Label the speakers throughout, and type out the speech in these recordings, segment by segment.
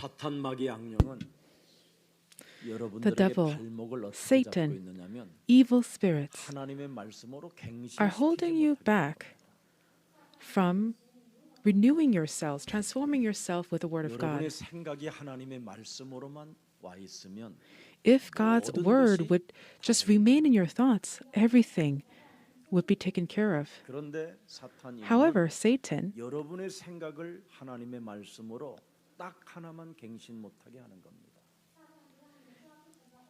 Speaker 1: 사탄 마귀 악령은
Speaker 2: The
Speaker 1: 여러분들에게
Speaker 2: devil,
Speaker 1: 발목을 어떻게 잡고
Speaker 2: Satan,
Speaker 1: 있느냐면
Speaker 2: evil spirits
Speaker 1: 하나님의 말씀으로
Speaker 2: are holding you
Speaker 1: 갱신시키지 못하게
Speaker 2: back from renewing yourselves, transforming yourself with the Word of
Speaker 1: 여러분의
Speaker 2: God.
Speaker 1: 생각이 하나님의 말씀으로만 와 있으면
Speaker 2: If God's
Speaker 1: 모든
Speaker 2: Word
Speaker 1: 것이
Speaker 2: would just remain in your thoughts, everything would be taken care of.
Speaker 1: 그런데 사탄이
Speaker 2: However, Satan
Speaker 1: 여러분의 생각을 하나님의 말씀으로 딱 하나만 갱신 못하게 하는 겁니다.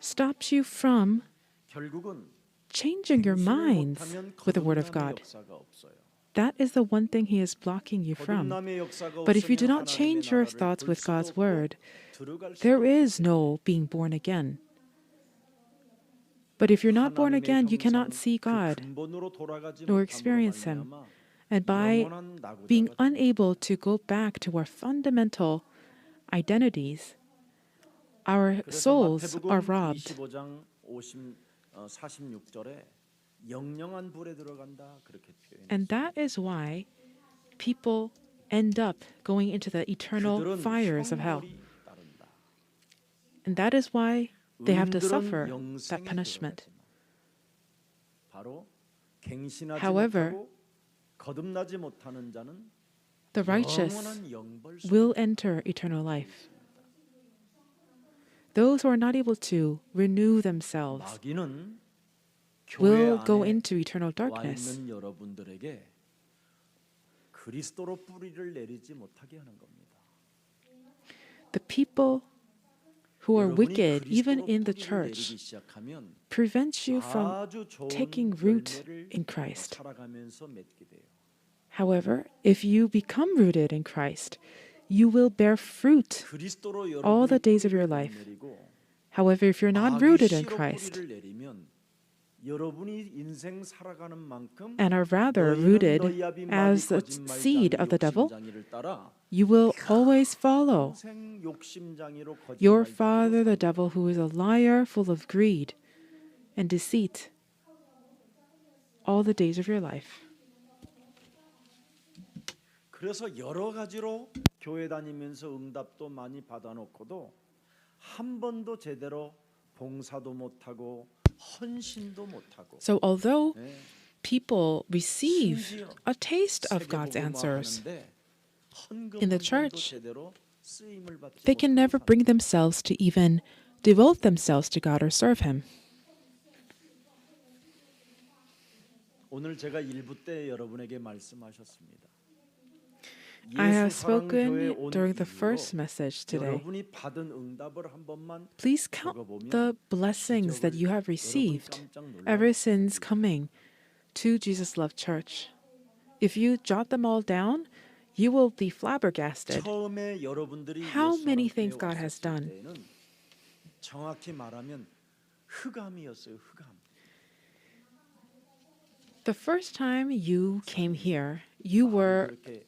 Speaker 2: stops you from
Speaker 1: 결국은
Speaker 2: changing your
Speaker 1: 갱신을
Speaker 2: minds
Speaker 1: 못하면
Speaker 2: with the Word of
Speaker 1: 거듭남의
Speaker 2: God.
Speaker 1: 역사가 없어요.
Speaker 2: That is the one thing He is blocking you from.
Speaker 1: 거듭남의 역사가
Speaker 2: But if you do
Speaker 1: 없으면
Speaker 2: not change your
Speaker 1: 하나님의 나라를
Speaker 2: thoughts
Speaker 1: 볼
Speaker 2: with
Speaker 1: 수도
Speaker 2: God's
Speaker 1: 없고
Speaker 2: Word,
Speaker 1: 들어갈 수도
Speaker 2: there
Speaker 1: 없기
Speaker 2: is
Speaker 1: 때문에
Speaker 2: no being born again. But if you're not born
Speaker 1: 하나님의
Speaker 2: again, you
Speaker 1: 형상,
Speaker 2: cannot see
Speaker 1: 그
Speaker 2: God
Speaker 1: 근본으로 돌아가지
Speaker 2: nor
Speaker 1: 못함으로
Speaker 2: experience Him.
Speaker 1: 말미암아
Speaker 2: And by
Speaker 1: 영원한 낙오자가
Speaker 2: being
Speaker 1: 됩니다.
Speaker 2: unable to go back to our fundamental identities, our
Speaker 1: 그래서
Speaker 2: souls are
Speaker 1: 마태복음
Speaker 2: robbed.
Speaker 1: 25장 46절에 영영한 불에 들어간다 그렇게 표현했어요.
Speaker 2: And that is why people end up going into the eternal
Speaker 1: 그들은
Speaker 2: fires of hell.
Speaker 1: 형벌이 따른다.
Speaker 2: And that is why they have to
Speaker 1: 의인들은
Speaker 2: suffer
Speaker 1: 영생에
Speaker 2: that punishment.
Speaker 1: 들어가지만 바로 갱신하지
Speaker 2: However,
Speaker 1: 못하고 거듭나지 못하는 자는
Speaker 2: the righteous
Speaker 1: 영원한 영벌
Speaker 2: will enter eternal life. Those who are not able to renew themselves
Speaker 1: 마귀는 교회
Speaker 2: will go
Speaker 1: 안에
Speaker 2: into eternal
Speaker 1: 와
Speaker 2: darkness.
Speaker 1: 있는 여러분들에게 그리스도로 뿌리를 내리지 못하게 하는 겁니다.
Speaker 2: The people who are
Speaker 1: 여러분이
Speaker 2: wicked, even
Speaker 1: 그리스도로
Speaker 2: in the
Speaker 1: 뿌리를
Speaker 2: church,
Speaker 1: 내리기 시작하면
Speaker 2: prevents you from
Speaker 1: 아주 좋은
Speaker 2: taking root
Speaker 1: 열매를
Speaker 2: in Christ.
Speaker 1: 살아가면서 맺게 돼요.
Speaker 2: However, if you become rooted in Christ, you will bear fruit
Speaker 1: 그리스도로
Speaker 2: all the
Speaker 1: 여러분이
Speaker 2: days of your
Speaker 1: 뿌리를
Speaker 2: life.
Speaker 1: 내리고
Speaker 2: However, if you're not
Speaker 1: 마귀
Speaker 2: rooted in
Speaker 1: 씨로
Speaker 2: Christ
Speaker 1: 뿌리를 내리면 여러분이 인생 살아가는 만큼
Speaker 2: and are rather
Speaker 1: 너희는
Speaker 2: rooted
Speaker 1: 너희 아비
Speaker 2: as the
Speaker 1: 마귀 거짓말장이
Speaker 2: seed of the devil,
Speaker 1: 욕심장이를 따라
Speaker 2: you will always follow
Speaker 1: 평생 욕심장이로
Speaker 2: your
Speaker 1: 거짓말장이로
Speaker 2: father, the
Speaker 1: 산다.
Speaker 2: devil, who is a liar full of greed and deceit all the days of your life.
Speaker 1: 그래서 여러 가지로 교회 다니면서 응답도 많이 받아놓고도 한 번도 제대로 봉사도 못하고 헌신도 못하고
Speaker 2: So, although
Speaker 1: 네,
Speaker 2: people receive
Speaker 1: 심지어
Speaker 2: a taste of God's answers in the church, they can never bring themselves to even devote themselves to God or serve Him.
Speaker 1: 오늘 제가 1부 때 여러분에게 말씀하셨습니다.
Speaker 2: I have
Speaker 1: 예수 사랑 교회
Speaker 2: spoken
Speaker 1: 온
Speaker 2: during the
Speaker 1: 이후로
Speaker 2: first message today.
Speaker 1: 여러분이 받은 응답을 한 번만
Speaker 2: Please count the blessings that you have received ever since coming to Jesus Love Church. If you jot them all down, you will be flabbergasted
Speaker 1: 처음에 여러분들이
Speaker 2: how
Speaker 1: 예수
Speaker 2: many
Speaker 1: 사랑
Speaker 2: things
Speaker 1: 교회에
Speaker 2: God has
Speaker 1: 왔었을
Speaker 2: done.
Speaker 1: 때는 정확히 말하면 흑암이었어요. 흑암.
Speaker 2: The first time you came here, you were
Speaker 1: 그렇게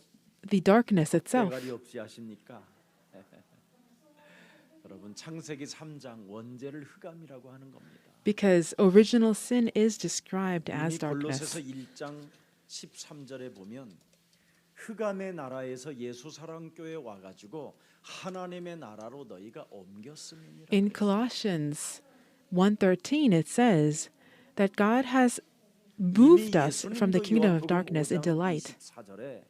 Speaker 2: the darkness itself.
Speaker 1: 대가리 없이 하십니까? 여러분 창세기 3장 원죄를 흑암이라고 하는 겁니다.
Speaker 2: Because original sin is described
Speaker 1: 이미
Speaker 2: as darkness.
Speaker 1: 골로새서 1장 13절에 보면 흑암의 나라에서 예수 사랑 교회에 와 가지고 하나님의 나라로 너희가 옮겼음이니라.
Speaker 2: In Colossians 1:13 it says that God has moved us from the kingdom of darkness into light.
Speaker 1: 24절에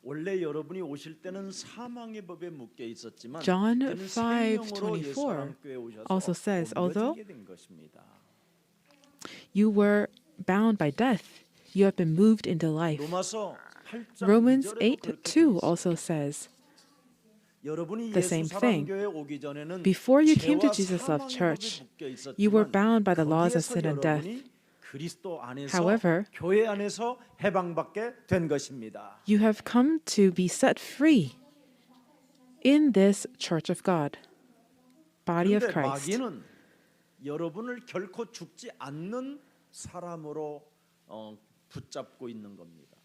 Speaker 1: 원래 여러분이 오실 때는 사망의 법에 묶여 있었지만
Speaker 2: John
Speaker 1: 이제는 생명으로 예수
Speaker 2: 5:24
Speaker 1: 사랑 교회에 오셔서
Speaker 2: also says, although
Speaker 1: 옮겨지게 된 것입니다.
Speaker 2: you were bound by death, you have been moved into life.
Speaker 1: 로마서 8장
Speaker 2: Romans
Speaker 1: 2절에도 그렇게 돼
Speaker 2: 8:2
Speaker 1: 있어요.
Speaker 2: also says,
Speaker 1: 여러분이
Speaker 2: the
Speaker 1: 예수
Speaker 2: same
Speaker 1: 사랑
Speaker 2: thing.
Speaker 1: 교회에 오기 전에는
Speaker 2: Before you came to
Speaker 1: 죄와
Speaker 2: Jesus Love
Speaker 1: 사망의
Speaker 2: Church,
Speaker 1: 법에 묶여 있었지만
Speaker 2: you were bound by the laws of
Speaker 1: 거기에서
Speaker 2: sin and death.
Speaker 1: 여러분이 그리스도 안에서
Speaker 2: However,
Speaker 1: 교회 안에서 해방받게 된 것입니다.
Speaker 2: you have come to be set free in this church of God, body of
Speaker 1: 그런데
Speaker 2: Christ.
Speaker 1: 마귀는 여러분을 결코 죽지 않는 사람으로 붙잡고 있는 겁니다.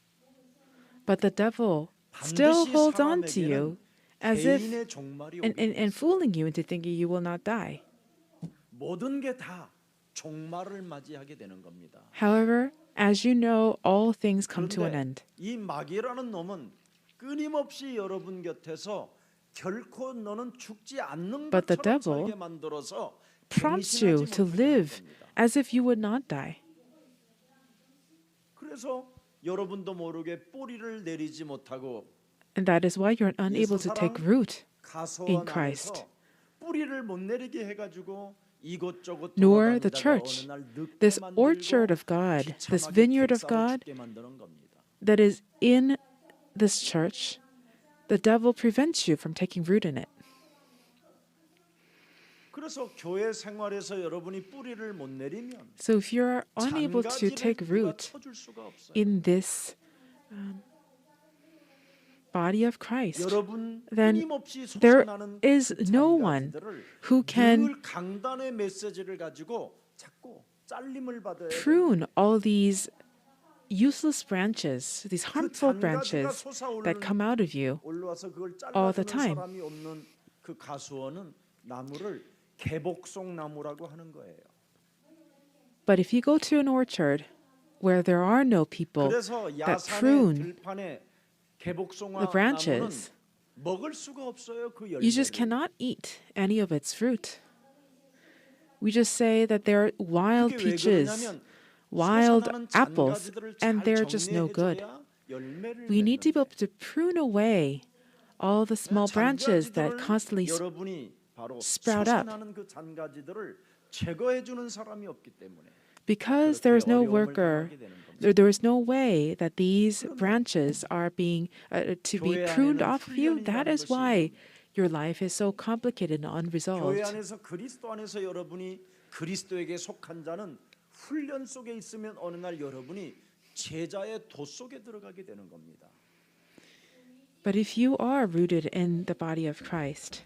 Speaker 2: But the devil still
Speaker 1: 반드시
Speaker 2: holds on to you
Speaker 1: 사람에게는
Speaker 2: as if
Speaker 1: 개인의 종말이
Speaker 2: and
Speaker 1: 오게 있어요.
Speaker 2: fooling you into thinking you will not die.
Speaker 1: 모든 게 다 종말을 맞이하게 되는 겁니다.
Speaker 2: However, as you know, all things come to an
Speaker 1: 그런데
Speaker 2: end.
Speaker 1: 이 마귀라는 놈은 끊임없이 여러분 곁에서 결코 너는 죽지 않는
Speaker 2: But the
Speaker 1: 것처럼
Speaker 2: devil
Speaker 1: 살게 만들어서
Speaker 2: prompts you
Speaker 1: 갱신하지
Speaker 2: to
Speaker 1: 못하게 하는
Speaker 2: live
Speaker 1: 겁니다.
Speaker 2: as if you would not die.
Speaker 1: 그래서 여러분도 모르게 뿌리를 내리지 못하고
Speaker 2: And that is why you're unable to take root in
Speaker 1: 가서원
Speaker 2: Christ.
Speaker 1: 안에서 뿌리를 못 내리게 해가지고 이곳저곳
Speaker 2: Nor the
Speaker 1: 돌아다니다가
Speaker 2: church,
Speaker 1: 어느 날 늙게
Speaker 2: this
Speaker 1: 만들고
Speaker 2: orchard of God, this
Speaker 1: 비참하게
Speaker 2: vineyard of
Speaker 1: 객사로
Speaker 2: God
Speaker 1: 죽게 만드는 겁니다.
Speaker 2: that is in this church, the devil prevents you from taking root in it.
Speaker 1: 그래서 교회 생활에서 여러분이 뿌리를 못 내리면
Speaker 2: So if you're unable to
Speaker 1: 장가지를
Speaker 2: take
Speaker 1: 누가
Speaker 2: root
Speaker 1: 쳐줄 수가 없어요.
Speaker 2: in this body of Christ,
Speaker 1: 여러분
Speaker 2: then
Speaker 1: 끊임없이
Speaker 2: there
Speaker 1: 솟아나는
Speaker 2: is
Speaker 1: 그
Speaker 2: no one
Speaker 1: 장가지들을
Speaker 2: who can
Speaker 1: 늘 강단의 메시지를 가지고 자꾸 잘림을 받아야 돼요.
Speaker 2: prune all these useless branches, these harmful
Speaker 1: 장가지가
Speaker 2: branches that come out of you.
Speaker 1: 올라와서 그걸
Speaker 2: all the
Speaker 1: 잘라주는
Speaker 2: time.
Speaker 1: 사람이 없는 그 가수원은 나무를 개복송 나무라고 하는 거예요.
Speaker 2: But if you go to an orchard where there are no people
Speaker 1: 그래서
Speaker 2: that
Speaker 1: 야산의
Speaker 2: prune
Speaker 1: 들판에 개복송화
Speaker 2: the branches,
Speaker 1: 나무는 먹을 수가 없어요. 그
Speaker 2: you just
Speaker 1: 열매를.
Speaker 2: cannot eat any of its fruit. We just say that they're wild
Speaker 1: 그게 왜
Speaker 2: peaches,
Speaker 1: 그러냐면
Speaker 2: wild
Speaker 1: 솟아나는
Speaker 2: apples,
Speaker 1: 잔가지들을
Speaker 2: and
Speaker 1: 잘
Speaker 2: they're just no good.
Speaker 1: 정리해줘야 열매를
Speaker 2: We need to be
Speaker 1: 맺는데.
Speaker 2: able to prune away all the small branches that
Speaker 1: 잔가지들을
Speaker 2: constantly
Speaker 1: 여러분이 바로
Speaker 2: sprout up.
Speaker 1: 솟아나는 그 잔가지들을 제거해 주는 사람이 없기 때문에
Speaker 2: because
Speaker 1: 그렇게
Speaker 2: there is no
Speaker 1: 어려움을
Speaker 2: worker,
Speaker 1: 당하게 되는 겁니다.
Speaker 2: there is no way that these branches are being to be
Speaker 1: 교회
Speaker 2: pruned
Speaker 1: 안에는
Speaker 2: off of you. That
Speaker 1: 훈련이라는
Speaker 2: is
Speaker 1: 것이
Speaker 2: why your life is so complicated and
Speaker 1: 교회
Speaker 2: unresolved.
Speaker 1: 안에서 그리스도 안에서 여러분이 그리스도에게 속한 자는 훈련 속에 있으면 어느 날 여러분이 제자의 도 속에 들어가게 되는 겁니다.
Speaker 2: But if you are rooted in the body of Christ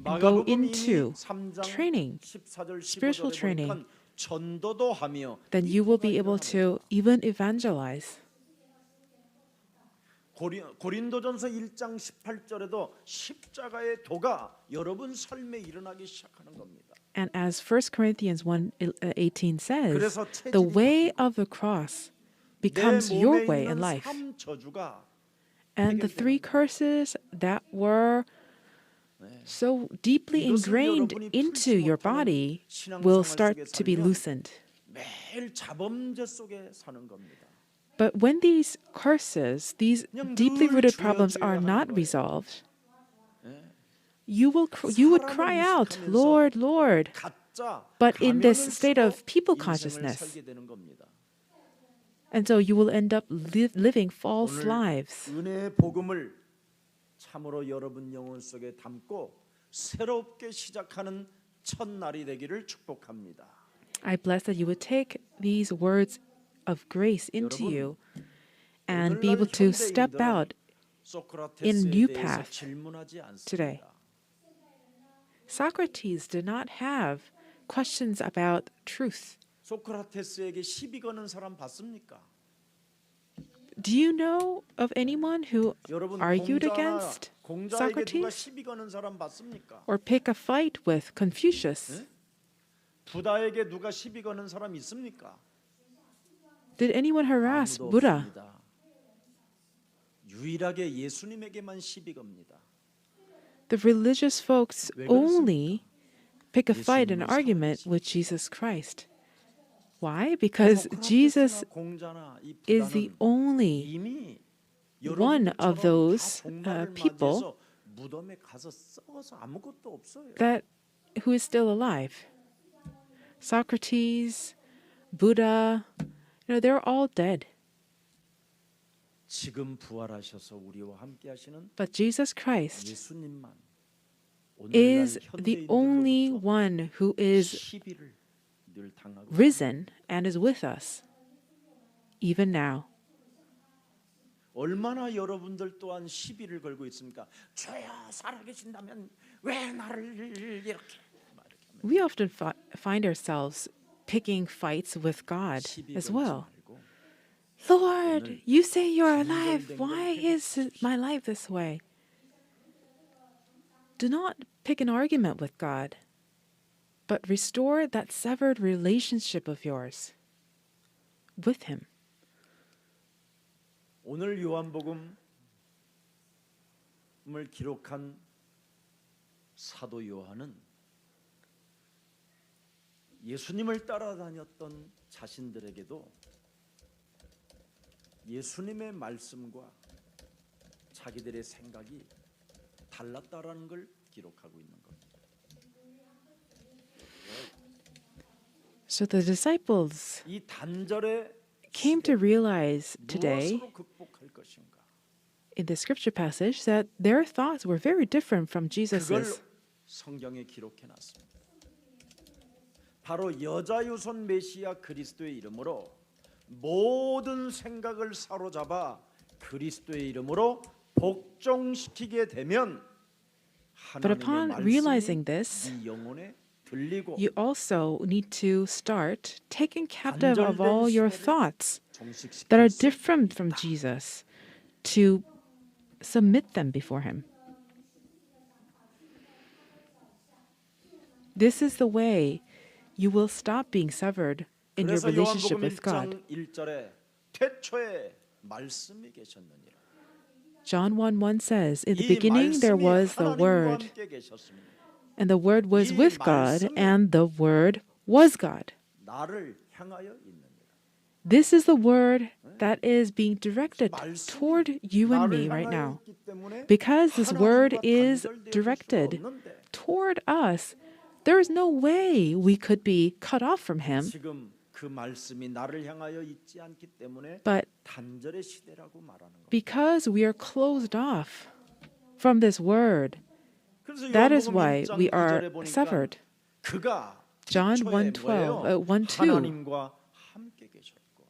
Speaker 2: and go
Speaker 1: 마가복음
Speaker 2: into
Speaker 1: 3장
Speaker 2: training,
Speaker 1: 14절
Speaker 2: spiritual
Speaker 1: 15절에
Speaker 2: training,
Speaker 1: 보니까 전도도 하며
Speaker 2: then you will be able to even evangelize.
Speaker 1: 고린도전서 1장 18절에도 십자가의 도가 여러분 삶에 일어나기 시작하는 겁니다.
Speaker 2: And as 1 Corinthians 1:18 says,
Speaker 1: 그래서
Speaker 2: the
Speaker 1: 체질이
Speaker 2: way of the cross
Speaker 1: 내
Speaker 2: becomes
Speaker 1: 몸에
Speaker 2: your way
Speaker 1: 있는
Speaker 2: in life.
Speaker 1: 삼 저주가
Speaker 2: And the three curses that were so deeply ingrained into your body will start to be loosened.
Speaker 1: 매일 자범죄 속에 사는 겁니다.
Speaker 2: But when these curses, these deeply rooted problems are not resolved, you would cry out, Lord, Lord.
Speaker 1: 가짜
Speaker 2: But in this
Speaker 1: 가면을
Speaker 2: state
Speaker 1: 쓰고
Speaker 2: of people
Speaker 1: 인생을
Speaker 2: consciousness.
Speaker 1: 살게 되는 겁니다.
Speaker 2: And so you will end up living false
Speaker 1: 오늘
Speaker 2: lives.
Speaker 1: 은혜의 복음을 참으로 여러분 영혼 속에 담고 새롭게 시작하는 첫날이 되기를 축복합니다.
Speaker 2: I bless that you would take these words of grace into you and be able to step out in a new path today. Socrates did not have questions about truth.
Speaker 1: 소크라테스에게 시비 거는 사람 봤습니까?
Speaker 2: Do you know of anyone who
Speaker 1: 여러분
Speaker 2: argued against
Speaker 1: 공자에게 누가
Speaker 2: Socrates
Speaker 1: 시비 거는 사람 봤습니까?
Speaker 2: or pick a fight with Confucius?
Speaker 1: 부다에게 누가 시비 거는 사람 있습니까?
Speaker 2: Did anyone harass
Speaker 1: 아무도
Speaker 2: Buddha?
Speaker 1: 없습니다. 유일하게 예수님에게만 시비 겁니다.
Speaker 2: The religious folks
Speaker 1: 왜
Speaker 2: only pick a fight and
Speaker 1: 예수님을
Speaker 2: argument
Speaker 1: 사랑하시기
Speaker 2: with Jesus Christ. Why? Because Jesus
Speaker 1: 소크라테스나 공자나 이
Speaker 2: is the
Speaker 1: 부다는
Speaker 2: only
Speaker 1: 이미
Speaker 2: one of those
Speaker 1: 여러분처럼 다
Speaker 2: people
Speaker 1: 복날을 맞이해서 무덤에 가서 썩어서 아무것도 없어요.
Speaker 2: that who is still alive. Socrates, Buddha, they're all dead.
Speaker 1: 지금 부활하셔서 우리와 함께 하시는
Speaker 2: But Jesus Christ
Speaker 1: 예수님만
Speaker 2: is
Speaker 1: 오늘날
Speaker 2: the only
Speaker 1: 현대인들로부터
Speaker 2: one who is
Speaker 1: 시비를 늘 당하고
Speaker 2: risen and is with us, even now.
Speaker 1: 얼마나 여러분들 또한 시비를 걸고 있습니까? 주여 살아계신다면 왜 나를 이렇게 막 이렇게 하면
Speaker 2: We often find ourselves picking fights with God
Speaker 1: 시비
Speaker 2: as
Speaker 1: 걸지
Speaker 2: well.
Speaker 1: 말고
Speaker 2: Lord, you say you're alive. Why is my life this way? Do not pick an argument with God, but restore that severed relationship of yours with Him.
Speaker 1: 오늘 요한복음을 기록한 사도 요한은 예수님을 따라다녔던 자신들에게도 예수님의 말씀과 자기들의 생각이 달랐다라는 걸 기록하고 있는 겁니다.
Speaker 2: So the disciples
Speaker 1: 이 단절의
Speaker 2: came to realize today
Speaker 1: 무엇으로 극복할 것인가?
Speaker 2: in the scripture passage that their thoughts were very different from
Speaker 1: 그걸
Speaker 2: Jesus's.
Speaker 1: 성경에 기록해 놨습니다. 바로 여자유손 메시아 그리스도의 이름으로 모든 생각을 사로잡아 그리스도의 이름으로 복종시키게 되면
Speaker 2: But
Speaker 1: 하나님의
Speaker 2: upon
Speaker 1: 말씀이
Speaker 2: realizing this,
Speaker 1: 네 영혼에 들리고
Speaker 2: you also need to start taking captive of all your thoughts that are different from Jesus to submit them before Him. This is the way you will stop being severed in your
Speaker 1: 그래서
Speaker 2: relationship
Speaker 1: 요한복음
Speaker 2: with God.
Speaker 1: 1장 1절에 태초에 말씀이 계셨느니라.
Speaker 2: John 1:1 says, In the
Speaker 1: 이
Speaker 2: beginning there
Speaker 1: 말씀이
Speaker 2: was the
Speaker 1: 하나님과
Speaker 2: Word,
Speaker 1: 함께 계셨습니다.
Speaker 2: and the Word was
Speaker 1: 이
Speaker 2: with God,
Speaker 1: 말씀이
Speaker 2: and the Word was God.
Speaker 1: 나를 향하여 있느니라.
Speaker 2: This is the word that is being directed
Speaker 1: 말씀이
Speaker 2: toward you and me
Speaker 1: 나를
Speaker 2: right
Speaker 1: 향하여
Speaker 2: now.
Speaker 1: 있기 때문에
Speaker 2: Because this word
Speaker 1: 하나님과
Speaker 2: is
Speaker 1: 단절되어질 수가
Speaker 2: directed
Speaker 1: 없는데
Speaker 2: toward us, there is no way we could be cut off from Him.
Speaker 1: 지금 그 말씀이 나를 향하여 있지 않기 때문에
Speaker 2: But
Speaker 1: 단절의 시대라고 말하는 겁니다.
Speaker 2: because we are closed off from this word,
Speaker 1: 그래서
Speaker 2: that is
Speaker 1: 요한복음
Speaker 2: why
Speaker 1: 1장
Speaker 2: we
Speaker 1: 2절에
Speaker 2: are
Speaker 1: 보니까
Speaker 2: severed.
Speaker 1: 그가
Speaker 2: John
Speaker 1: 태초에
Speaker 2: 1:12,
Speaker 1: 뭐예요?
Speaker 2: 1:2.
Speaker 1: 하나님과 함께 계셨고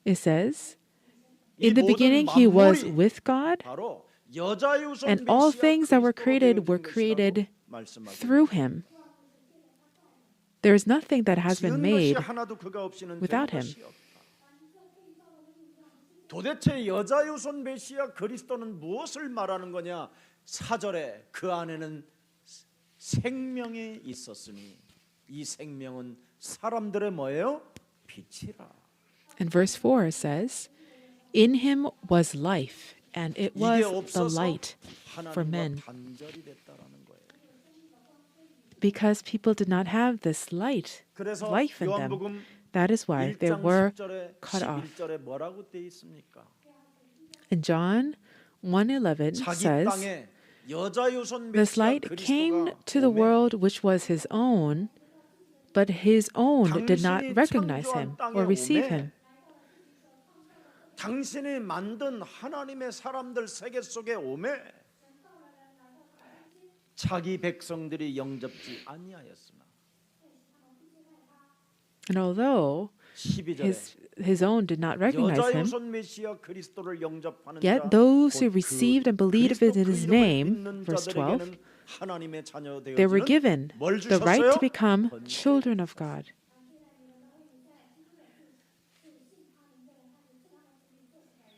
Speaker 2: It says,
Speaker 1: 이
Speaker 2: In the
Speaker 1: 모든
Speaker 2: beginning He was
Speaker 1: 만물이
Speaker 2: with God,
Speaker 1: 바로 여자유손
Speaker 2: and all
Speaker 1: 메시아
Speaker 2: things that were
Speaker 1: 그리스도로
Speaker 2: created
Speaker 1: 되어진
Speaker 2: were
Speaker 1: 것이라고
Speaker 2: created
Speaker 1: 말씀하고
Speaker 2: through Him. There is nothing that has been
Speaker 1: 지은 것이
Speaker 2: made
Speaker 1: 하나도 그가 없이는
Speaker 2: without
Speaker 1: 된
Speaker 2: him.
Speaker 1: 것이 없다. 도대체 여자유손 메시아 그리스도는 무엇을 말하는 거냐? 4절에 그 안에는 생명이 있었으니 이 생명은 사람들의 뭐예요? 빛이라.
Speaker 2: And verse 4 says, In Him was life, and it
Speaker 1: 이게
Speaker 2: was the
Speaker 1: 없어서
Speaker 2: light for men.
Speaker 1: 하나님과 단절이 됐다라는 거예요.
Speaker 2: Because people did not have this light,
Speaker 1: 그래서
Speaker 2: life in them,
Speaker 1: 요한복음
Speaker 2: that is why they
Speaker 1: 1장
Speaker 2: were
Speaker 1: 10절에
Speaker 2: cut off.
Speaker 1: 11절에 뭐라고 돼 있습니까?
Speaker 2: And John 1:11
Speaker 1: 자기
Speaker 2: says,
Speaker 1: 땅에 여자유손
Speaker 2: This
Speaker 1: 메시아
Speaker 2: light came
Speaker 1: 그리스도가
Speaker 2: to the
Speaker 1: 오매
Speaker 2: world which was His own, but His own did not
Speaker 1: 당신이
Speaker 2: recognize
Speaker 1: 창조한
Speaker 2: Him
Speaker 1: 땅에
Speaker 2: or receive
Speaker 1: 오매
Speaker 2: Him.
Speaker 1: 당신이 만든 하나님의 사람들 세계 속에 오매 자기 백성들이 영접지 아니하였으나
Speaker 2: And although
Speaker 1: 12절에
Speaker 2: his own did not recognize Him,
Speaker 1: 여자유손 메시아 그리스도를 영접하는
Speaker 2: yet
Speaker 1: 자,
Speaker 2: those who
Speaker 1: 곧
Speaker 2: received and believed
Speaker 1: 그리스도
Speaker 2: in
Speaker 1: 그
Speaker 2: His
Speaker 1: 이름을
Speaker 2: name,
Speaker 1: 믿는
Speaker 2: verse 12,
Speaker 1: 자들에게는 하나님의 자녀
Speaker 2: they were
Speaker 1: 되어지는
Speaker 2: given
Speaker 1: 뭘
Speaker 2: the right
Speaker 1: 주셨어요?
Speaker 2: to become
Speaker 1: 번제를
Speaker 2: children of God.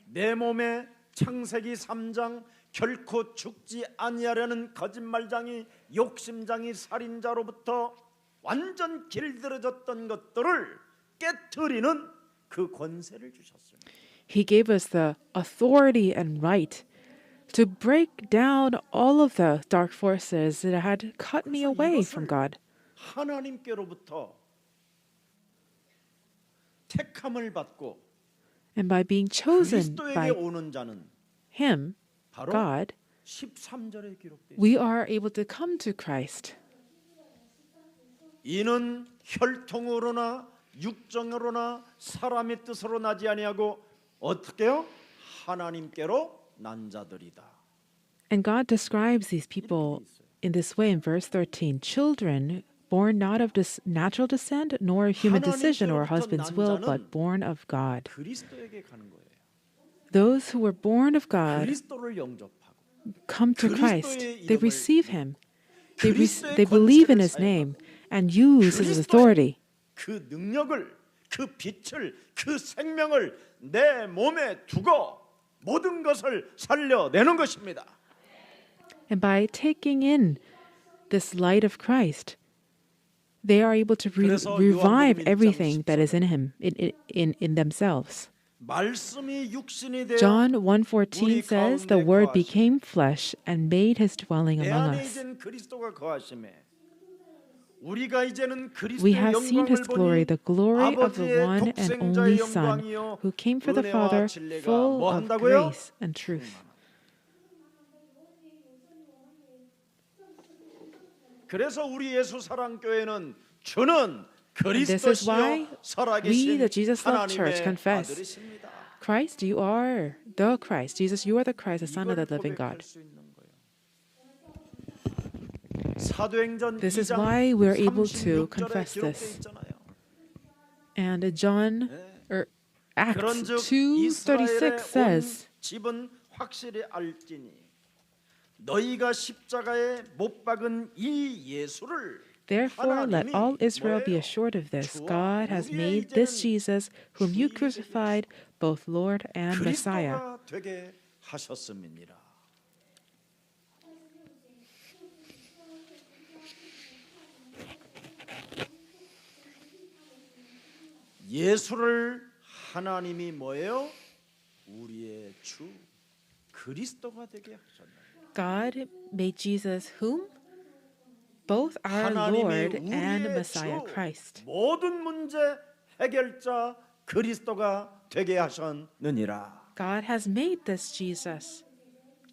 Speaker 1: 내 몸에 창세기 3장 결코 죽지 아니하려는 거짓말장이 욕심장이 살인자로부터 완전 길들여졌던 것들을 깨트리는 그 권세를 주셨습니다.
Speaker 2: He gave us the authority and right to break down all of the dark forces that had cut me away from God.
Speaker 1: 하나님께로부터 택함을 받고
Speaker 2: And by being chosen
Speaker 1: 그리스도에게
Speaker 2: by
Speaker 1: 오는 자는
Speaker 2: Him,
Speaker 1: 바로
Speaker 2: God,
Speaker 1: 13절에 기록되어 있습니다.
Speaker 2: we are able to come to Christ.
Speaker 1: 이는 혈통으로나 육정으로나 사람의 뜻으로 나지 아니하고 어떻게요? 하나님께로 난 자들이다.
Speaker 2: And God describes these people in this way in verse 13. Children born not of natural descent, nor human decision or husband's will, but born of God.
Speaker 1: 그리스도에게 가는 거예요.
Speaker 2: Those who were born of God
Speaker 1: 그리스도를 영접하고
Speaker 2: come to Christ. They receive Him. They
Speaker 1: 그리스도의
Speaker 2: believe in
Speaker 1: 권세를
Speaker 2: His
Speaker 1: 사용하고
Speaker 2: name and use His
Speaker 1: 그리스도의
Speaker 2: authority.
Speaker 1: 그 능력을, 그 빛을, 그 생명을 내 몸에 두고 모든 것을 살려내는 것입니다.
Speaker 2: And by taking in this light of Christ, they are able to
Speaker 1: 그래서
Speaker 2: revive
Speaker 1: 요한복음 1장
Speaker 2: everything that is
Speaker 1: 10절에
Speaker 2: in Him, in themselves.
Speaker 1: 말씀이 육신이 되어
Speaker 2: John 1:14 says, "The Word became flesh and made his dwelling
Speaker 1: 내
Speaker 2: among
Speaker 1: 안에
Speaker 2: us."
Speaker 1: 이제는 그리스도가 거하심에 우리가 이제는
Speaker 2: We
Speaker 1: 그리스도의
Speaker 2: have seen his
Speaker 1: 영광을
Speaker 2: glory,
Speaker 1: 보니
Speaker 2: the glory of the
Speaker 1: 아버지의
Speaker 2: one and
Speaker 1: 독생자의
Speaker 2: only Son,
Speaker 1: 영광이요
Speaker 2: who came for the
Speaker 1: 은혜와
Speaker 2: Father,
Speaker 1: 진리가
Speaker 2: full
Speaker 1: 뭐
Speaker 2: of
Speaker 1: 한다고요?
Speaker 2: grace and truth.
Speaker 1: 그래서 우리 예수 사랑교회는 주는
Speaker 2: And this is
Speaker 1: 그리스도시요
Speaker 2: why we,
Speaker 1: 살아계신
Speaker 2: the Jesus Love Church,
Speaker 1: 하나님의
Speaker 2: confess,
Speaker 1: 아들이십니다.
Speaker 2: Christ, you are the Christ. Jesus, you are the Christ, the Son of the
Speaker 1: 이걸
Speaker 2: living
Speaker 1: 고백할
Speaker 2: God.
Speaker 1: 수 있는 거예요. 사도행전
Speaker 2: This is
Speaker 1: 2장
Speaker 2: why we are able to
Speaker 1: 36절에
Speaker 2: confess
Speaker 1: 기록되어
Speaker 2: this.
Speaker 1: 있잖아요.
Speaker 2: And John, or Acts
Speaker 1: 그런즉
Speaker 2: 2:36
Speaker 1: 이스라엘의
Speaker 2: says,
Speaker 1: 온 집은 확실히 알지니 너희가 십자가에 못 박은 이 예수를
Speaker 2: "Therefore let
Speaker 1: 하나님이
Speaker 2: all Israel be
Speaker 1: 뭐예요?
Speaker 2: assured of this:
Speaker 1: 주와
Speaker 2: God has
Speaker 1: 우리의
Speaker 2: made this
Speaker 1: 이제는
Speaker 2: Jesus, whom you
Speaker 1: 주인이
Speaker 2: crucified, both Lord and Messiah."
Speaker 1: 그리스도가 되게 하셨음이니라. 예수를 하나님이 뭐예요? 우리의 주 그리스도가 되게 하셨나요?
Speaker 2: God made Jesus whom? Both our
Speaker 1: 하나님이
Speaker 2: Lord and
Speaker 1: 우리의
Speaker 2: Messiah
Speaker 1: 주
Speaker 2: Christ.
Speaker 1: 모든 문제 해결자 그리스도가 되게 하셨느니라.
Speaker 2: God has made this Jesus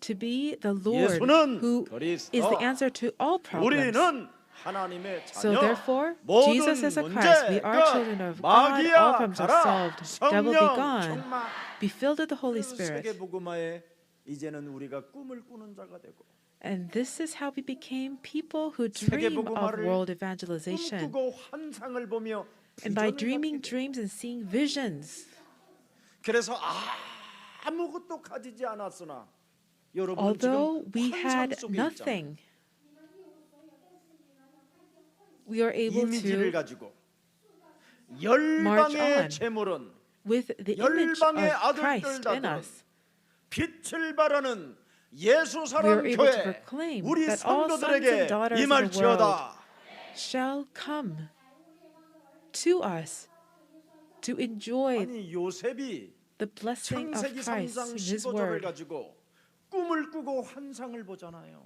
Speaker 2: to be the Lord
Speaker 1: 예수는
Speaker 2: who
Speaker 1: 그리스도.
Speaker 2: is the answer to all problems.
Speaker 1: 우리는 하나님의
Speaker 2: So
Speaker 1: 자녀.
Speaker 2: therefore,
Speaker 1: 모든
Speaker 2: Jesus is a
Speaker 1: 문제
Speaker 2: Christ. We are
Speaker 1: 끝.
Speaker 2: children of God. All
Speaker 1: 마귀야
Speaker 2: problems are
Speaker 1: 가라.
Speaker 2: solved. Devil be
Speaker 1: 성령
Speaker 2: gone.
Speaker 1: 충만.
Speaker 2: Be filled with the Holy
Speaker 1: 그래서
Speaker 2: Spirit.
Speaker 1: 세계복음화에 이제는 우리가 꿈을 꾸는 자가 되고
Speaker 2: And this is how we became people who dream of
Speaker 1: 세계복음화를
Speaker 2: world evangelization.
Speaker 1: 꿈꾸고 환상을 보며
Speaker 2: And by
Speaker 1: 비전을
Speaker 2: dreaming
Speaker 1: 갖게 돼.
Speaker 2: dreams and seeing visions,
Speaker 1: 그래서 아무것도 가지지 않았으나 여러분은
Speaker 2: although
Speaker 1: 지금
Speaker 2: we
Speaker 1: 환상
Speaker 2: had
Speaker 1: 속에 있잖아요.
Speaker 2: nothing, we are able
Speaker 1: 이미지를
Speaker 2: to,
Speaker 1: 가지고
Speaker 2: march
Speaker 1: 열방의
Speaker 2: on
Speaker 1: 제물은
Speaker 2: with the image
Speaker 1: 열방의
Speaker 2: of Christ
Speaker 1: 아들들
Speaker 2: in
Speaker 1: 다들은
Speaker 2: us,
Speaker 1: 빛을 발하는 예수
Speaker 2: we
Speaker 1: 사랑
Speaker 2: are able to
Speaker 1: 교회
Speaker 2: proclaim
Speaker 1: 우리
Speaker 2: that all sons and
Speaker 1: 성도들에게
Speaker 2: daughters of the world
Speaker 1: 임할지어다.
Speaker 2: shall come to us to enjoy
Speaker 1: 아니 요셉이
Speaker 2: the blessing of
Speaker 1: 창세기
Speaker 2: Christ
Speaker 1: 3장
Speaker 2: in His
Speaker 1: 15절을
Speaker 2: Word.
Speaker 1: 가지고 꿈을 꾸고 환상을 보잖아요.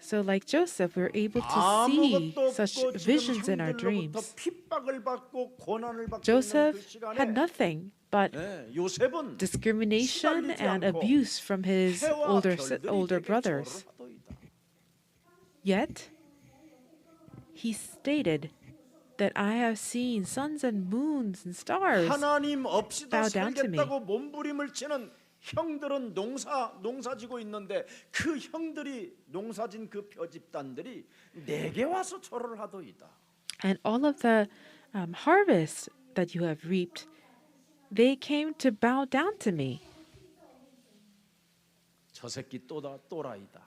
Speaker 2: So, like Joseph, we're able to see
Speaker 1: 아무것도
Speaker 2: such
Speaker 1: 없고 지금
Speaker 2: visions in our
Speaker 1: 형들로부터
Speaker 2: dreams.
Speaker 1: 핍박을 받고 고난을 받고 있는 그
Speaker 2: Joseph had
Speaker 1: 시간에
Speaker 2: nothing but
Speaker 1: 요셉은
Speaker 2: discrimination
Speaker 1: 시달리지
Speaker 2: and
Speaker 1: 않고
Speaker 2: abuse from his
Speaker 1: 해와
Speaker 2: older
Speaker 1: 별들이 되게
Speaker 2: brothers.
Speaker 1: 절하도이다.
Speaker 2: Yet, he stated that I have seen suns and moons and stars.
Speaker 1: 하나님 없이도
Speaker 2: bow down to me.
Speaker 1: 살겠다고 몸부림을 치는 형들은 농사지고 있는데 그 형들이 농사진 그 벼집단들이 내게 와서 절을 하도이다.
Speaker 2: And all of the harvest that you have reaped, they came to bow down to me.
Speaker 1: 저 새끼 또라이다.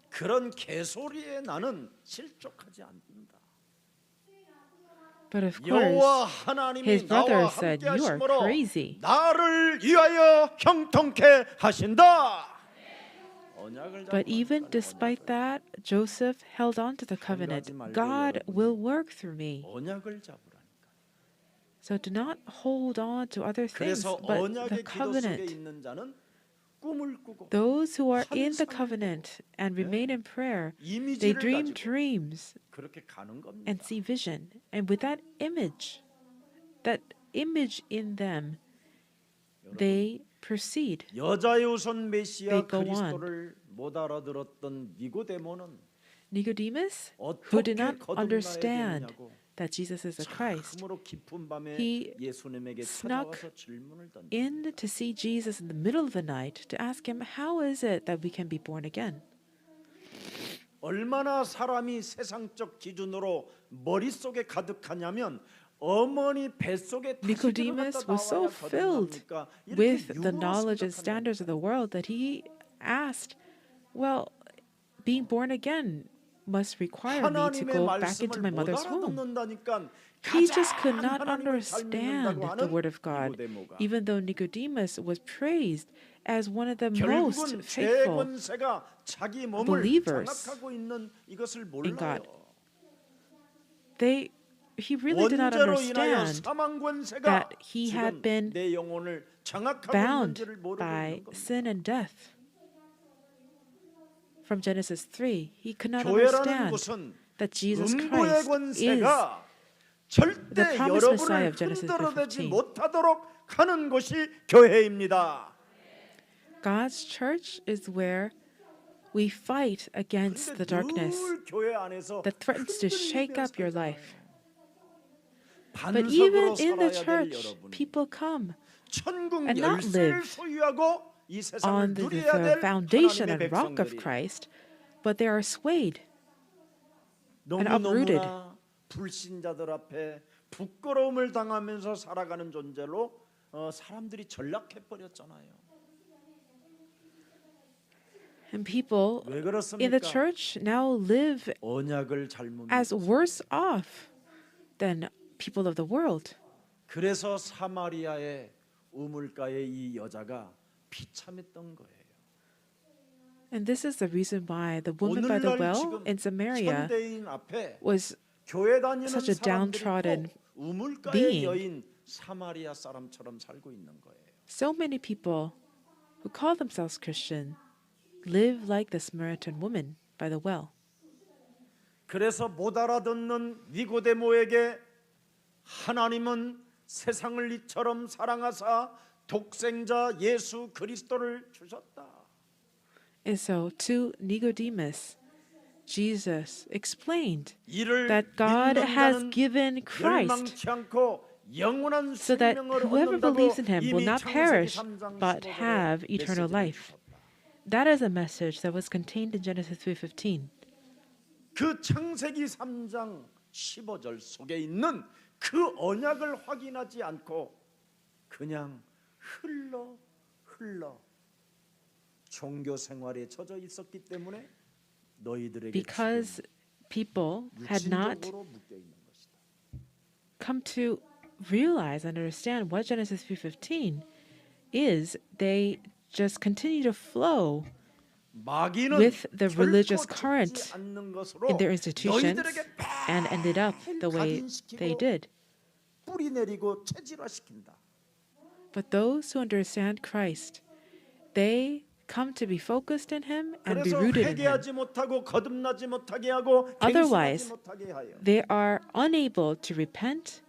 Speaker 1: 그런 개소리에 나는 실족하지 않는다.
Speaker 2: But of
Speaker 1: 여호와
Speaker 2: course,
Speaker 1: 하나님이
Speaker 2: his
Speaker 1: 나와
Speaker 2: brothers said,
Speaker 1: 함께
Speaker 2: "You are
Speaker 1: 하심으로
Speaker 2: crazy."
Speaker 1: 나를 위하여 형통케 하신다. 언약을
Speaker 2: But
Speaker 1: 잡고
Speaker 2: even
Speaker 1: 하니까
Speaker 2: despite that, Joseph held on to the covenant. God will work through me.
Speaker 1: 언약을 잡으라니까.
Speaker 2: So do not hold on to other things,
Speaker 1: 그래서
Speaker 2: but the
Speaker 1: 언약의 기도 속에
Speaker 2: covenant.
Speaker 1: 있는 자는 꿈을 꾸고
Speaker 2: Those who are in the
Speaker 1: 환상을
Speaker 2: covenant and remain in prayer, they
Speaker 1: 이미지를
Speaker 2: dream
Speaker 1: 가지고
Speaker 2: dreams
Speaker 1: 그렇게 가는 겁니다.
Speaker 2: and see vision. And with that image in them, they proceed.
Speaker 1: 여자의 우선 메시아
Speaker 2: They go
Speaker 1: 그리스도를 못 알아들었던 니고데모는
Speaker 2: Nicodemus, who
Speaker 1: 어떻게
Speaker 2: did not
Speaker 1: 거듭나야
Speaker 2: understand
Speaker 1: 되느냐고
Speaker 2: that Jesus is the Christ,
Speaker 1: 참으로 깊은 밤에
Speaker 2: he
Speaker 1: 예수님에게
Speaker 2: snuck
Speaker 1: 찾아와서 질문을 던져.
Speaker 2: in to see Jesus in the middle of the night to ask him, "How is it that we can be born again?"
Speaker 1: 얼마나 사람이 세상적 기준으로 머릿속에 가득하냐면 어머니 뱃속에
Speaker 2: Nicodemus was so filled with the knowledge and standards of the world that he asked, "Well, being born again must require me to
Speaker 1: 하나님의
Speaker 2: go back into
Speaker 1: 말씀을
Speaker 2: my
Speaker 1: 못
Speaker 2: mother's womb."
Speaker 1: 알아듣는다니까
Speaker 2: He just
Speaker 1: 가장
Speaker 2: could not
Speaker 1: 하나님을 잘
Speaker 2: understand
Speaker 1: 믿는다고
Speaker 2: the
Speaker 1: 하는
Speaker 2: word of God,
Speaker 1: 니고데모가
Speaker 2: even though Nicodemus was praised as one of the most
Speaker 1: 결국은
Speaker 2: faithful
Speaker 1: 죄권세가 자기 몸을
Speaker 2: believers
Speaker 1: 장악하고 있는 이것을
Speaker 2: in God.
Speaker 1: 몰라요.
Speaker 2: They he really did not
Speaker 1: 원죄로 인하여
Speaker 2: understand
Speaker 1: 사망 권세가
Speaker 2: that he had
Speaker 1: 지금
Speaker 2: been
Speaker 1: 내 영혼을 장악하고
Speaker 2: bound
Speaker 1: 있는지를 모르고
Speaker 2: by
Speaker 1: 있는 겁니다.
Speaker 2: sin and death. From Genesis 3, he could not
Speaker 1: 교회라는
Speaker 2: understand
Speaker 1: 곳은
Speaker 2: that Jesus
Speaker 1: 음부의
Speaker 2: Christ is
Speaker 1: 권세가
Speaker 2: the
Speaker 1: 절대
Speaker 2: promised Messiah
Speaker 1: 여러분을
Speaker 2: of Genesis
Speaker 1: 흔들어대지
Speaker 2: 3:15.
Speaker 1: 못하도록 하는 곳이 교회입니다.
Speaker 2: God's church is where we fight against the darkness
Speaker 1: 늘 교회 안에서
Speaker 2: that threatens to shake up your
Speaker 1: 살잖아요.
Speaker 2: life. But even
Speaker 1: 반석으로
Speaker 2: in the
Speaker 1: 살아야 될
Speaker 2: church,
Speaker 1: 여러분,
Speaker 2: people come
Speaker 1: 천국
Speaker 2: and not
Speaker 1: 열쇠를
Speaker 2: live
Speaker 1: 소유하고 이 세상을
Speaker 2: on the
Speaker 1: 누려야 될
Speaker 2: foundation
Speaker 1: 하나님의
Speaker 2: and rock of
Speaker 1: 백성들이
Speaker 2: Christ, but they are swayed and uprooted.
Speaker 1: 너무너무나 불신자들 앞에 부끄러움을 당하면서 살아가는 존재로 사람들이 전락해 버렸잖아요.
Speaker 2: And people
Speaker 1: 왜
Speaker 2: in the
Speaker 1: 그렇습니까?
Speaker 2: church now live
Speaker 1: 언약을 잘못
Speaker 2: as
Speaker 1: 믿어서.
Speaker 2: worse off than people of the world.
Speaker 1: 그래서 사마리아의 우물가에 이 여자가 비참했던 거예요.
Speaker 2: And this is the reason why the woman by the
Speaker 1: 오늘날
Speaker 2: well
Speaker 1: 지금
Speaker 2: in Samaria
Speaker 1: 현대인 앞에
Speaker 2: was
Speaker 1: 교회 다니는
Speaker 2: such a
Speaker 1: 사람들이
Speaker 2: downtrodden
Speaker 1: 꼭 우물가의
Speaker 2: being.
Speaker 1: 여인 사마리아 사람처럼 살고 있는 거예요.
Speaker 2: so many people who call themselves Christian live like the Samaritan woman by the well.
Speaker 1: 그래서 못 알아듣는 니고데모에게 하나님은 세상을 이처럼 사랑하사 독생자 예수 그리스도를 주셨다.
Speaker 2: And so to Nicodemus, Jesus explained
Speaker 1: 이를
Speaker 2: that God has
Speaker 1: 믿는
Speaker 2: given
Speaker 1: 자는
Speaker 2: Christ
Speaker 1: 멸망치 않고 영원한
Speaker 2: so that
Speaker 1: 생명을
Speaker 2: whoever
Speaker 1: 얻는다고
Speaker 2: believes in him will
Speaker 1: 이미
Speaker 2: not
Speaker 1: 창세기
Speaker 2: perish
Speaker 1: 3장
Speaker 2: but
Speaker 1: 15절에
Speaker 2: have eternal
Speaker 1: 메시지를
Speaker 2: life.
Speaker 1: 주셨다.
Speaker 2: That is a message that was contained in Genesis 3:15.
Speaker 1: 그 창세기 3장 15절 속에 있는 그 언약을 확인하지 않고 그냥 흘러 종교 생활에 젖어 있었기 때문에 너희들에게
Speaker 2: Because people had not
Speaker 1: 육신적으로 묶여 있는 것이다.
Speaker 2: come to realize and understand what Genesis 3:15 is, they just continue to flow
Speaker 1: 마귀는
Speaker 2: with the
Speaker 1: 결코
Speaker 2: religious
Speaker 1: 죽지
Speaker 2: current
Speaker 1: 않는 것으로
Speaker 2: in their institutions
Speaker 1: 너희들에게
Speaker 2: and ended up the way they did.
Speaker 1: 뿌리 내리고 체질화시킨다.
Speaker 2: But those who understand Christ, they come to be focused in Him and be
Speaker 1: 그래서
Speaker 2: rooted in Him.
Speaker 1: 회개하지 못하고 거듭나지 못하게 하고
Speaker 2: Otherwise,
Speaker 1: 갱신하지 못하게 하여
Speaker 2: They are unable to repent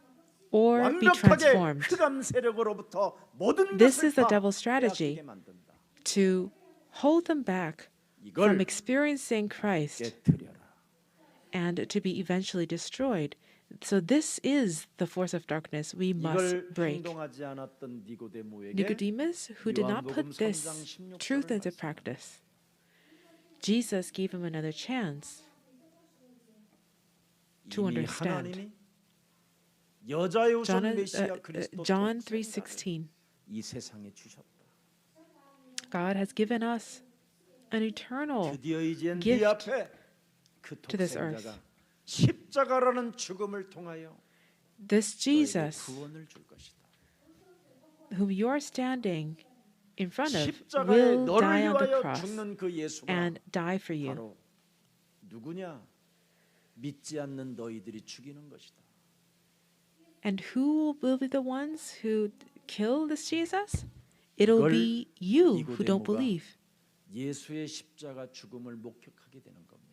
Speaker 2: or be
Speaker 1: 완벽하게
Speaker 2: transformed.
Speaker 1: 흑암 세력으로부터 모든
Speaker 2: This
Speaker 1: 것을
Speaker 2: is the
Speaker 1: 다
Speaker 2: devil's strategy.
Speaker 1: 빼앗기게 만든다.
Speaker 2: To hold them back from
Speaker 1: 이걸
Speaker 2: experiencing Christ
Speaker 1: 깨뜨려라.
Speaker 2: and to be eventually destroyed. So this is the force of darkness we must
Speaker 1: 이걸
Speaker 2: break.
Speaker 1: 행동하지 않았던 니고데모에게
Speaker 2: Nicodemus, who did not
Speaker 1: 요한복음
Speaker 2: put this
Speaker 1: 3장 16절을
Speaker 2: truth into
Speaker 1: 말씀합니다.
Speaker 2: practice, Jesus gave him another chance to
Speaker 1: 이미
Speaker 2: understand.
Speaker 1: 하나님이 여자의 우선
Speaker 2: John,
Speaker 1: 메시아 그리스도
Speaker 2: John
Speaker 1: 독생자를
Speaker 2: 3:16.
Speaker 1: 이 세상에 주셨다.
Speaker 2: God has given us an eternal
Speaker 1: 드디어 이제 네
Speaker 2: gift
Speaker 1: 앞에 그
Speaker 2: to this earth.
Speaker 1: 독생자가 십자가라는 죽음을 통하여
Speaker 2: This
Speaker 1: 너에게
Speaker 2: Jesus,
Speaker 1: 구원을 줄 것이다.
Speaker 2: whom you are standing in front of,
Speaker 1: 십자가에
Speaker 2: will
Speaker 1: 너를
Speaker 2: die on the
Speaker 1: 위하여
Speaker 2: cross
Speaker 1: 죽는 그 예수가
Speaker 2: and die for you.
Speaker 1: 바로 누구냐? 믿지 않는 너희들이 죽이는 것이다.
Speaker 2: And who will be the ones who kill this Jesus? It'll
Speaker 1: 이걸
Speaker 2: be you who don't
Speaker 1: 니고데모가
Speaker 2: believe.
Speaker 1: 예수의 십자가 죽음을 목격하게 되는 겁니다.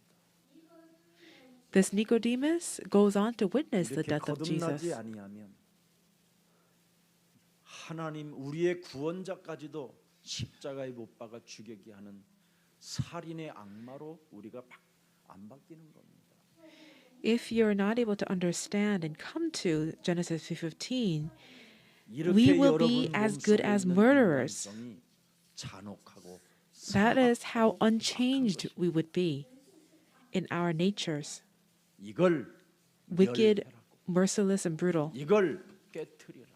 Speaker 2: This Nicodemus goes on to witness the
Speaker 1: 이렇게
Speaker 2: death of
Speaker 1: 거듭나지
Speaker 2: Jesus.
Speaker 1: 아니하면 하나님 우리의 구원자까지도 십자가에 못 박아 죽이게 하는 살인의 악마로 우리가 안 바뀌는 겁니다.
Speaker 2: If you're not able to understand and come to Genesis 3:15,
Speaker 1: 이렇게
Speaker 2: we will be
Speaker 1: 여러분
Speaker 2: as good
Speaker 1: 몸속에
Speaker 2: as
Speaker 1: 있는
Speaker 2: murderers.
Speaker 1: 인간성이 잔혹하고
Speaker 2: that is how
Speaker 1: 사악하고
Speaker 2: unchanged
Speaker 1: 악한 것입니다.
Speaker 2: we would be in our natures,
Speaker 1: 이걸
Speaker 2: wicked,
Speaker 1: 멸하라고,
Speaker 2: merciless, and brutal.
Speaker 1: 이걸 깨뜨리라고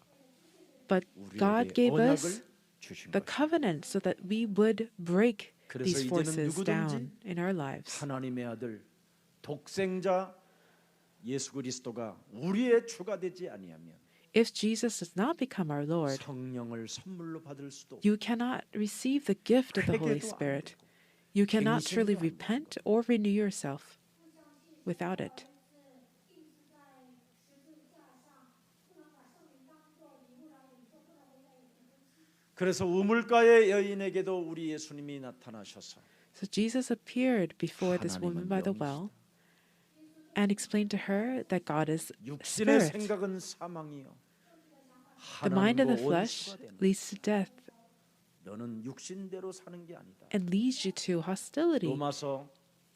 Speaker 2: But God
Speaker 1: 우리에게
Speaker 2: gave us
Speaker 1: 언약을 주신
Speaker 2: the
Speaker 1: 것입니다.
Speaker 2: covenant so that we would break
Speaker 1: 그래서
Speaker 2: these
Speaker 1: 이제는
Speaker 2: forces
Speaker 1: 누구든지
Speaker 2: down in our lives.
Speaker 1: 하나님의 아들 독생자 예수 그리스도가 우리의 주가 되지 아니하면
Speaker 2: If Jesus does not become our Lord,
Speaker 1: 성령을 선물로 받을 수도
Speaker 2: you cannot receive the gift of the Holy
Speaker 1: 회개도 안
Speaker 2: Spirit.
Speaker 1: 되고
Speaker 2: You cannot
Speaker 1: 갱신도
Speaker 2: truly
Speaker 1: 안 되고.
Speaker 2: repent or renew yourself without it.
Speaker 1: 그래서 우물가의 여인에게도 우리 예수님이 나타나셔서
Speaker 2: So Jesus appeared before this woman
Speaker 1: 하나님은
Speaker 2: by the well and explained to her that God is
Speaker 1: 육신의
Speaker 2: spirit.
Speaker 1: 생각은 사망이요
Speaker 2: The mind of the
Speaker 1: 하나님과
Speaker 2: flesh
Speaker 1: 원수가 되는
Speaker 2: leads to death
Speaker 1: 너는 육신대로 사는 게 아니다.
Speaker 2: and leads you to hostility
Speaker 1: 로마서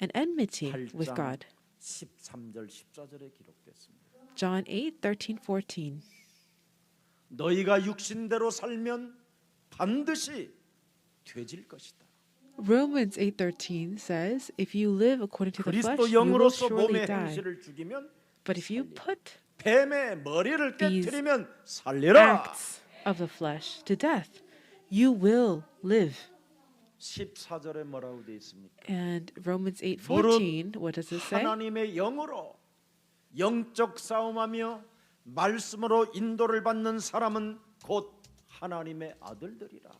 Speaker 2: and enmity with
Speaker 1: 8장
Speaker 2: God.
Speaker 1: 13절 14절에 기록됐습니다.
Speaker 2: John 8:13-14.
Speaker 1: 너희가 육신대로 살면 반드시 되질 것이다.
Speaker 2: Romans 8:13 says, if you live according to the flesh,
Speaker 1: 그리스도
Speaker 2: you will
Speaker 1: 영으로서
Speaker 2: surely
Speaker 1: 몸의
Speaker 2: die.
Speaker 1: 행실을 죽이면
Speaker 2: But if you put
Speaker 1: 뱀의 머리를
Speaker 2: These
Speaker 1: 깨뜨리면 살리라.
Speaker 2: acts of the flesh to death, you will live.
Speaker 1: 14절에 뭐라고 되어 있습니까?
Speaker 2: And Romans 8:14, what does it say?
Speaker 1: 하나님의 영으로 영적 싸움하며 말씀으로 인도를 받는 사람은 곧 하나님의 아들들이라.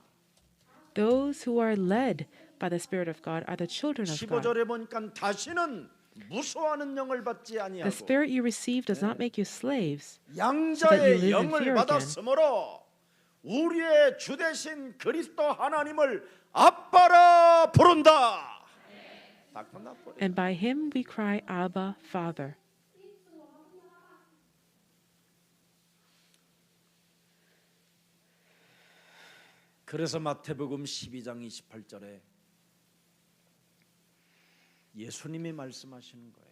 Speaker 2: Those who are led by the Spirit of God are the children of God.
Speaker 1: 15절에 보니까 다시는 무서워하는 영을 받지
Speaker 2: The
Speaker 1: 아니하고
Speaker 2: Spirit you receive does not make you slaves, that you
Speaker 1: 양자의
Speaker 2: live in
Speaker 1: 영을
Speaker 2: fear
Speaker 1: 받았으므로 우리의 주 되신 그리스도 하나님을 아빠라 부른다. 다 끝나버려.
Speaker 2: and by Him we cry, Abba, Father.
Speaker 1: 그래서 마태복음 12장 28절에 예수님이 말씀하시는 거예요.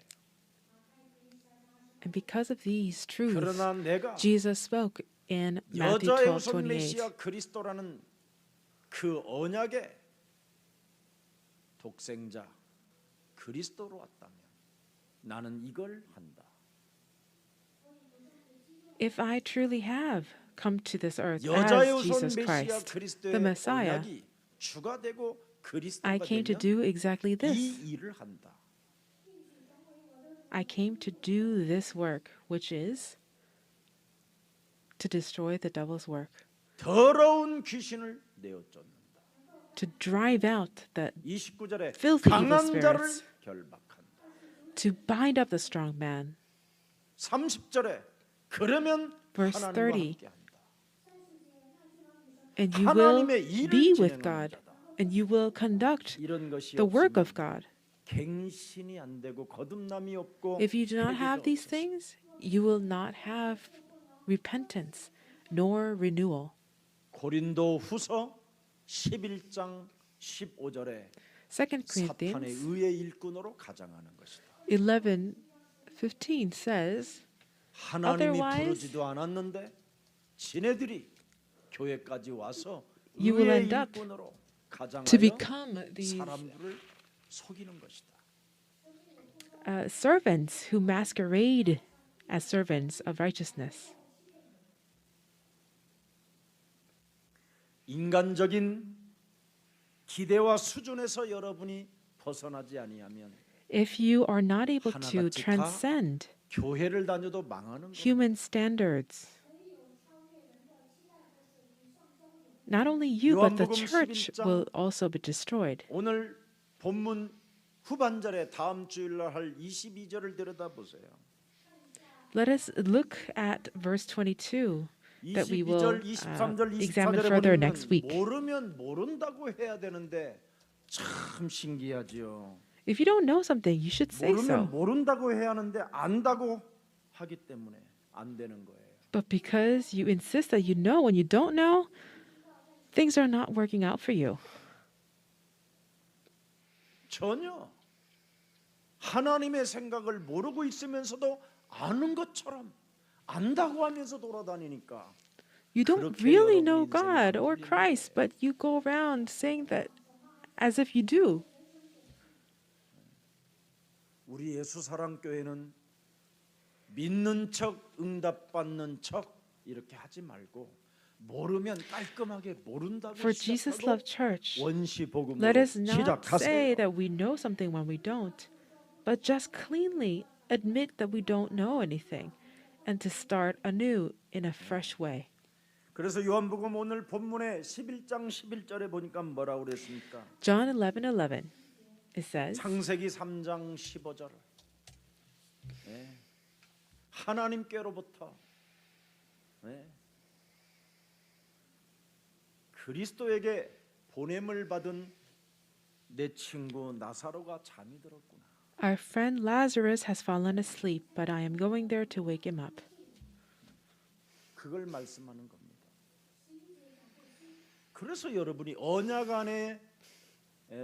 Speaker 2: And because of these truths,
Speaker 1: 그러나 내가
Speaker 2: Jesus spoke in Matthew
Speaker 1: 여자의 우선
Speaker 2: 12:28.
Speaker 1: 메시아 그리스도라는 그 언약의 독생자 그리스도로 왔다면 나는 이걸 한다.
Speaker 2: If I truly have come to this earth
Speaker 1: 여자의
Speaker 2: as
Speaker 1: 우선
Speaker 2: Jesus
Speaker 1: 메시아
Speaker 2: Christ,
Speaker 1: 그리스도의
Speaker 2: the Messiah,
Speaker 1: 언약이 주가 되고 그리스도가
Speaker 2: I came to
Speaker 1: 되면
Speaker 2: do exactly this.
Speaker 1: 이 일을 한다.
Speaker 2: I came to do this work, which is to destroy the devil's work,
Speaker 1: 더러운 귀신을 내어 쫓는다.
Speaker 2: to drive out the
Speaker 1: 29절에
Speaker 2: filthy evil
Speaker 1: 강한 자를
Speaker 2: spirits,
Speaker 1: 결박한다.
Speaker 2: to bind up the strong man.
Speaker 1: 30절에 그러면
Speaker 2: Verse
Speaker 1: 하나님과
Speaker 2: 30.
Speaker 1: 함께한다.
Speaker 2: And you will
Speaker 1: 하나님의 일을
Speaker 2: be with
Speaker 1: 진행하는
Speaker 2: God,
Speaker 1: 자다.
Speaker 2: and you will conduct
Speaker 1: 이런 것이
Speaker 2: the work of
Speaker 1: 없으면
Speaker 2: God.
Speaker 1: 갱신이 안 되고 거듭남이 없고
Speaker 2: If you do not
Speaker 1: 회개가
Speaker 2: have these
Speaker 1: 없어서
Speaker 2: things, you will not have repentance nor renewal.
Speaker 1: 고린도 후서 11장 15절에
Speaker 2: 2
Speaker 1: 사탄의
Speaker 2: Corinthians
Speaker 1: 의의 일꾼으로 가장하는 것이다.
Speaker 2: 11:15 says,
Speaker 1: 하나님이
Speaker 2: Otherwise,
Speaker 1: 부르지도 않았는데 지네들이 교회까지 와서
Speaker 2: you will
Speaker 1: 의의
Speaker 2: end up
Speaker 1: 일꾼으로 가장하여
Speaker 2: to become these
Speaker 1: 사람들을 속이는 것이다.
Speaker 2: servants who masquerade as servants of righteousness.
Speaker 1: 인간적인 기대와 수준에서 여러분이 벗어나지 아니하면
Speaker 2: If you are not able to
Speaker 1: 하나같이 다
Speaker 2: transcend
Speaker 1: 교회를 다녀도 망하는 거예요.
Speaker 2: human standards, not only you but the
Speaker 1: 요한복음
Speaker 2: church
Speaker 1: 11장
Speaker 2: will also be destroyed.
Speaker 1: 오늘 본문 후반절에 다음 주일날 할 22절을 들여다보세요.
Speaker 2: Let us look at verse 22 that we will
Speaker 1: 22절, 23절,
Speaker 2: examine
Speaker 1: 24절에
Speaker 2: further
Speaker 1: 보면
Speaker 2: next week.
Speaker 1: 모르면 모른다고 해야 되는데 참 신기하지요.
Speaker 2: If you don't know something, you should say
Speaker 1: 모르면
Speaker 2: so.
Speaker 1: 모른다고 해야 하는데 안다고 하기 때문에 안 되는 거예요.
Speaker 2: But because you insist that you know when you don't know, things are not working out for you.
Speaker 1: 전혀 하나님의 생각을 모르고 있으면서도 아는 것처럼 안다고 하면서 돌아다니니까
Speaker 2: You don't
Speaker 1: 그렇게
Speaker 2: really
Speaker 1: 여러분
Speaker 2: know
Speaker 1: 인생이
Speaker 2: God
Speaker 1: 안
Speaker 2: or
Speaker 1: 풀리는
Speaker 2: Christ, but you go around saying that as if you do.
Speaker 1: 우리 예수 사랑 교회는 믿는 척 응답받는 척 이렇게 하지 말고 모르면 깔끔하게 모른다고
Speaker 2: For Jesus
Speaker 1: 시작하고
Speaker 2: Love Church,
Speaker 1: 원시 복음으로
Speaker 2: let us not say
Speaker 1: 시작하세요.
Speaker 2: that we know something when we don't, but just cleanly admit that we don't know anything and to start anew in a fresh way.
Speaker 1: 그래서 요한복음 오늘 본문에 11장 11절에 보니까 뭐라고 그랬습니까?
Speaker 2: John 11:11. It says,
Speaker 1: 창세기 3장 15절. 네. 하나님께로부터 네. 그리스도에게 보냄을 받은 내 친구 나사로가 잠이 들었구나.
Speaker 2: Our friend Lazarus has fallen asleep, but I am going there to wake him up.
Speaker 1: 그걸 말씀하는 겁니다. 그래서 여러분이 언약 안에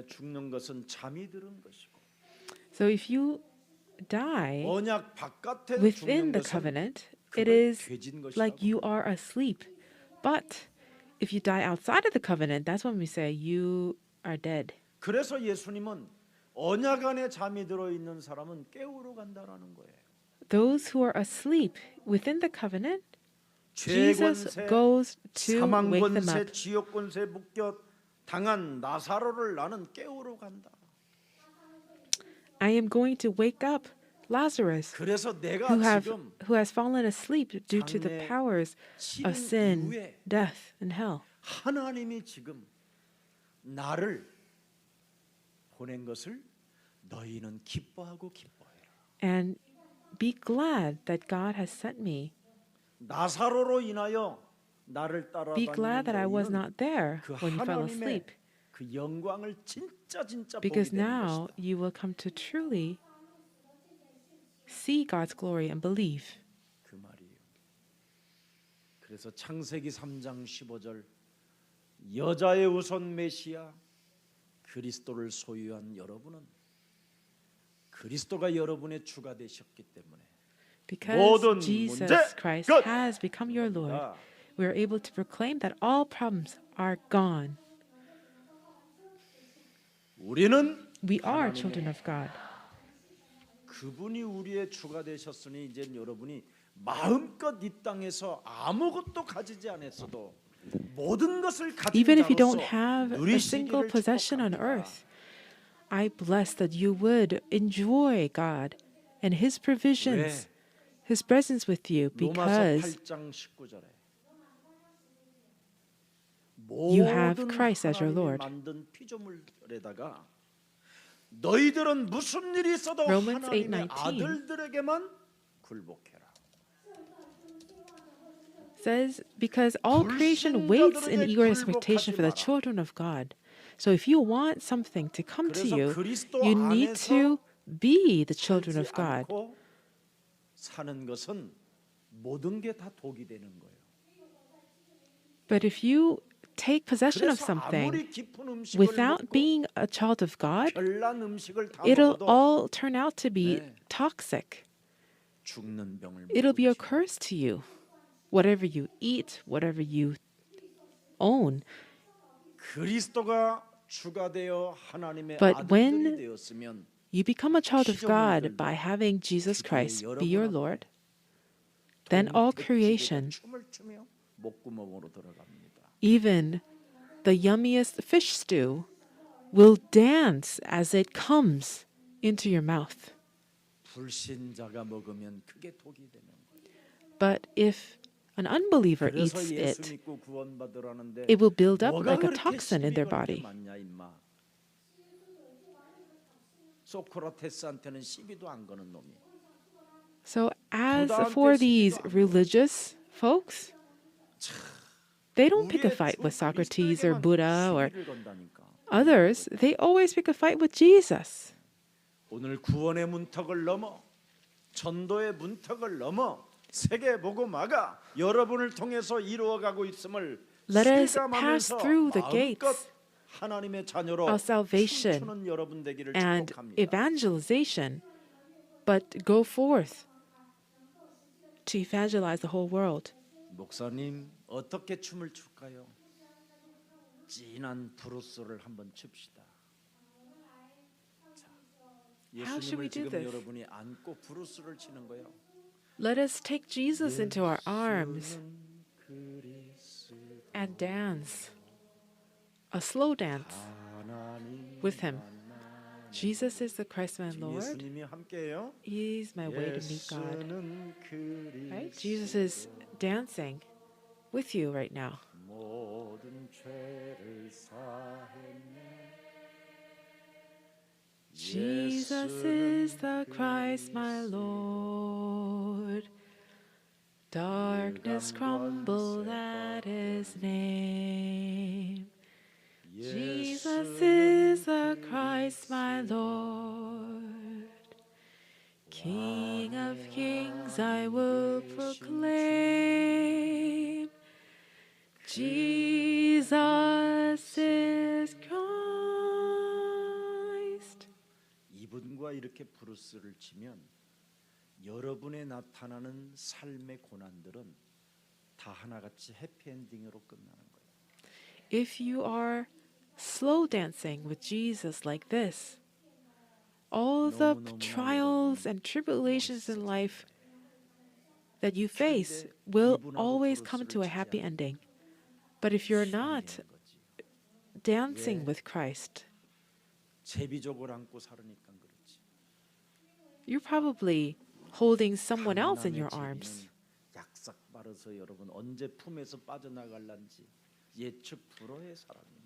Speaker 1: 죽는 것은 잠이 드는 것이고
Speaker 2: So if you die
Speaker 1: 언약 바깥에
Speaker 2: within
Speaker 1: 죽는
Speaker 2: the
Speaker 1: 것은
Speaker 2: covenant, it
Speaker 1: 그걸
Speaker 2: is
Speaker 1: 죄진
Speaker 2: like
Speaker 1: 것이라고.
Speaker 2: you are asleep. But if you die outside of the covenant, that's when we say you are dead.
Speaker 1: 그래서 예수님은 언약 안에 잠이 들어 있는 사람은 깨우러 간다라는 거예요.
Speaker 2: Those who are asleep within the covenant,
Speaker 1: 죄
Speaker 2: Jesus
Speaker 1: 권세,
Speaker 2: goes to
Speaker 1: 사망
Speaker 2: wake them
Speaker 1: 권세,
Speaker 2: up.
Speaker 1: 지옥 권세 묶여 당한 나사로를 나는 깨우러 간다.
Speaker 2: I am going to wake up Lazarus,
Speaker 1: 그래서 내가 지금
Speaker 2: who has fallen asleep due to the
Speaker 1: 장래
Speaker 2: powers of
Speaker 1: 치른
Speaker 2: sin,
Speaker 1: 이후에
Speaker 2: death, and hell.
Speaker 1: 하나님이 지금 나를 보낸 것을 너희는 기뻐하고 기뻐해라.
Speaker 2: And be glad that God has sent me.
Speaker 1: 나사로로 인하여 나를
Speaker 2: Be glad that I was
Speaker 1: 따라다니는
Speaker 2: not there
Speaker 1: 그
Speaker 2: when you fell
Speaker 1: 하나님의
Speaker 2: asleep,
Speaker 1: 그 영광을 진짜 보게
Speaker 2: because
Speaker 1: 되는
Speaker 2: now
Speaker 1: 것이다.
Speaker 2: you will come to truly see God's glory and believe.
Speaker 1: 그 말이에요. 그래서 창세기 3장 15절 여자의 우선 메시아 그리스도를 소유한 여러분은 그리스도가 여러분의 주가 되셨기 때문에 모든
Speaker 2: Because Jesus
Speaker 1: 문제
Speaker 2: Christ
Speaker 1: 끝!
Speaker 2: has become your Lord,
Speaker 1: 아,
Speaker 2: we are able to proclaim that all problems are gone.
Speaker 1: 우리는
Speaker 2: We are
Speaker 1: 하나님의
Speaker 2: children of God.
Speaker 1: 그분이 우리의 주가 되셨으니 이제 여러분이 마음껏 이 땅에서 아무것도 가지지 않았어도 모든 것을 가진
Speaker 2: Even if you don't
Speaker 1: 자로서
Speaker 2: have a single
Speaker 1: 누리시기를
Speaker 2: possession on
Speaker 1: 축복합니다.
Speaker 2: earth, I bless that you would enjoy God and His provisions, His presence with you,
Speaker 1: 로마서
Speaker 2: because
Speaker 1: 8장 19절에
Speaker 2: you have
Speaker 1: 모든
Speaker 2: Christ as your
Speaker 1: 하나님이
Speaker 2: Lord.
Speaker 1: 만든 피조물에다가 너희들은 무슨 일이 있어도
Speaker 2: Romans
Speaker 1: 하나님의
Speaker 2: 8:19
Speaker 1: 아들들에게만 굴복해라.
Speaker 2: says, because all creation waits in eager expectation for the children of God. So if you want something to come to
Speaker 1: 그래서
Speaker 2: you,
Speaker 1: 그리스도
Speaker 2: you need
Speaker 1: 안에서
Speaker 2: to be the children
Speaker 1: 살지
Speaker 2: of God.
Speaker 1: 않고 사는 것은 모든 게 다 독이 되는 거예요.
Speaker 2: But if you take possession of
Speaker 1: 그래서
Speaker 2: something
Speaker 1: 아무리 깊은 음식을
Speaker 2: without
Speaker 1: 먹고
Speaker 2: being a child of God,
Speaker 1: 별난 음식을 다
Speaker 2: it'll
Speaker 1: 먹어도
Speaker 2: all turn out to be
Speaker 1: 네.
Speaker 2: toxic.
Speaker 1: 죽는 병을
Speaker 2: It'll be a
Speaker 1: 먹고
Speaker 2: curse to you. Whatever you eat, whatever you own.
Speaker 1: 그리스도가 주가 되어 하나님의
Speaker 2: But
Speaker 1: 아들들이
Speaker 2: when
Speaker 1: 되었으면
Speaker 2: you become a child of God
Speaker 1: 피조물들도
Speaker 2: by having Jesus
Speaker 1: 주변에
Speaker 2: Christ be your
Speaker 1: 여러분
Speaker 2: Lord, then all creation,
Speaker 1: 춤을 추며 목구멍으로 들어갑니다.
Speaker 2: even the yummiest fish stew, will dance as it comes into your mouth.
Speaker 1: 불신자가 먹으면 그게 독이 되는 거예요.
Speaker 2: But if an unbeliever
Speaker 1: 그래서
Speaker 2: eats
Speaker 1: 예수
Speaker 2: it,
Speaker 1: 믿고 구원받으라는데
Speaker 2: it will build up
Speaker 1: 뭐가
Speaker 2: like a
Speaker 1: 그렇게
Speaker 2: toxin in their
Speaker 1: 시비가
Speaker 2: body.
Speaker 1: 그렇게 많냐 임마. 소크라테스한테는 시비도 안 거는 놈이.
Speaker 2: So as
Speaker 1: 부다한테
Speaker 2: for these
Speaker 1: 시비도 안
Speaker 2: religious folks, they don't pick a
Speaker 1: 우리의
Speaker 2: fight
Speaker 1: 주
Speaker 2: with Socrates or
Speaker 1: 그리스도에게만
Speaker 2: Buddha or
Speaker 1: 시비를 건다니까.
Speaker 2: others. They always pick a fight with Jesus.
Speaker 1: 오늘 구원의 문턱을 넘어 전도의 문턱을 넘어 세계 복음화가 여러분을 통해서 이루어가고 있음을
Speaker 2: Let us
Speaker 1: 실감하면서
Speaker 2: pass through the
Speaker 1: 마음껏
Speaker 2: gates
Speaker 1: 하나님의 자녀로
Speaker 2: of salvation
Speaker 1: 춤추는 여러분 되기를
Speaker 2: and
Speaker 1: 축복합니다.
Speaker 2: evangelization, but go forth to evangelize the whole world.
Speaker 1: 목사님 어떻게 춤을 출까요? 진한 브루스를 한번 춥시다. 자,
Speaker 2: How should we
Speaker 1: 예수님을
Speaker 2: do
Speaker 1: 지금
Speaker 2: this?
Speaker 1: 여러분이 안고 브루스를 치는 거예요.
Speaker 2: Let us take Jesus into our arms
Speaker 1: 예수는 그리스도
Speaker 2: and dance a slow dance
Speaker 1: 하나님
Speaker 2: with him. Jesus is the Christ my
Speaker 1: 지금
Speaker 2: Lord.
Speaker 1: 예수님이 함께해요.
Speaker 2: He's my way to meet God.
Speaker 1: 예수는
Speaker 2: Right?
Speaker 1: 그리스도
Speaker 2: Jesus is dancing with you right now.
Speaker 1: 모든 죄를 사했네.
Speaker 2: Jesus is the Christ my Lord. Darkness crumbled at his name. Jesus is the Christ, my Lord. King of kings, I will proclaim. Jesus is Christ.
Speaker 1: 이분과 이렇게 브루스를 치면 여러분에 나타나는 삶의 고난들은 다 하나같이 해피엔딩으로 끝나는 거예요.
Speaker 2: If you are slow dancing with Jesus like this, all the trials and tribulations in life that you face will always come to a happy ending. But if you're not dancing with Christ,
Speaker 1: 제비족을 안고 살으니까 그렇지.
Speaker 2: you're probably holding someone else in your arms.
Speaker 1: 약삭 빠르서 여러분 언제 품에서 빠져나갈란지 예측 불허의 사람입니다.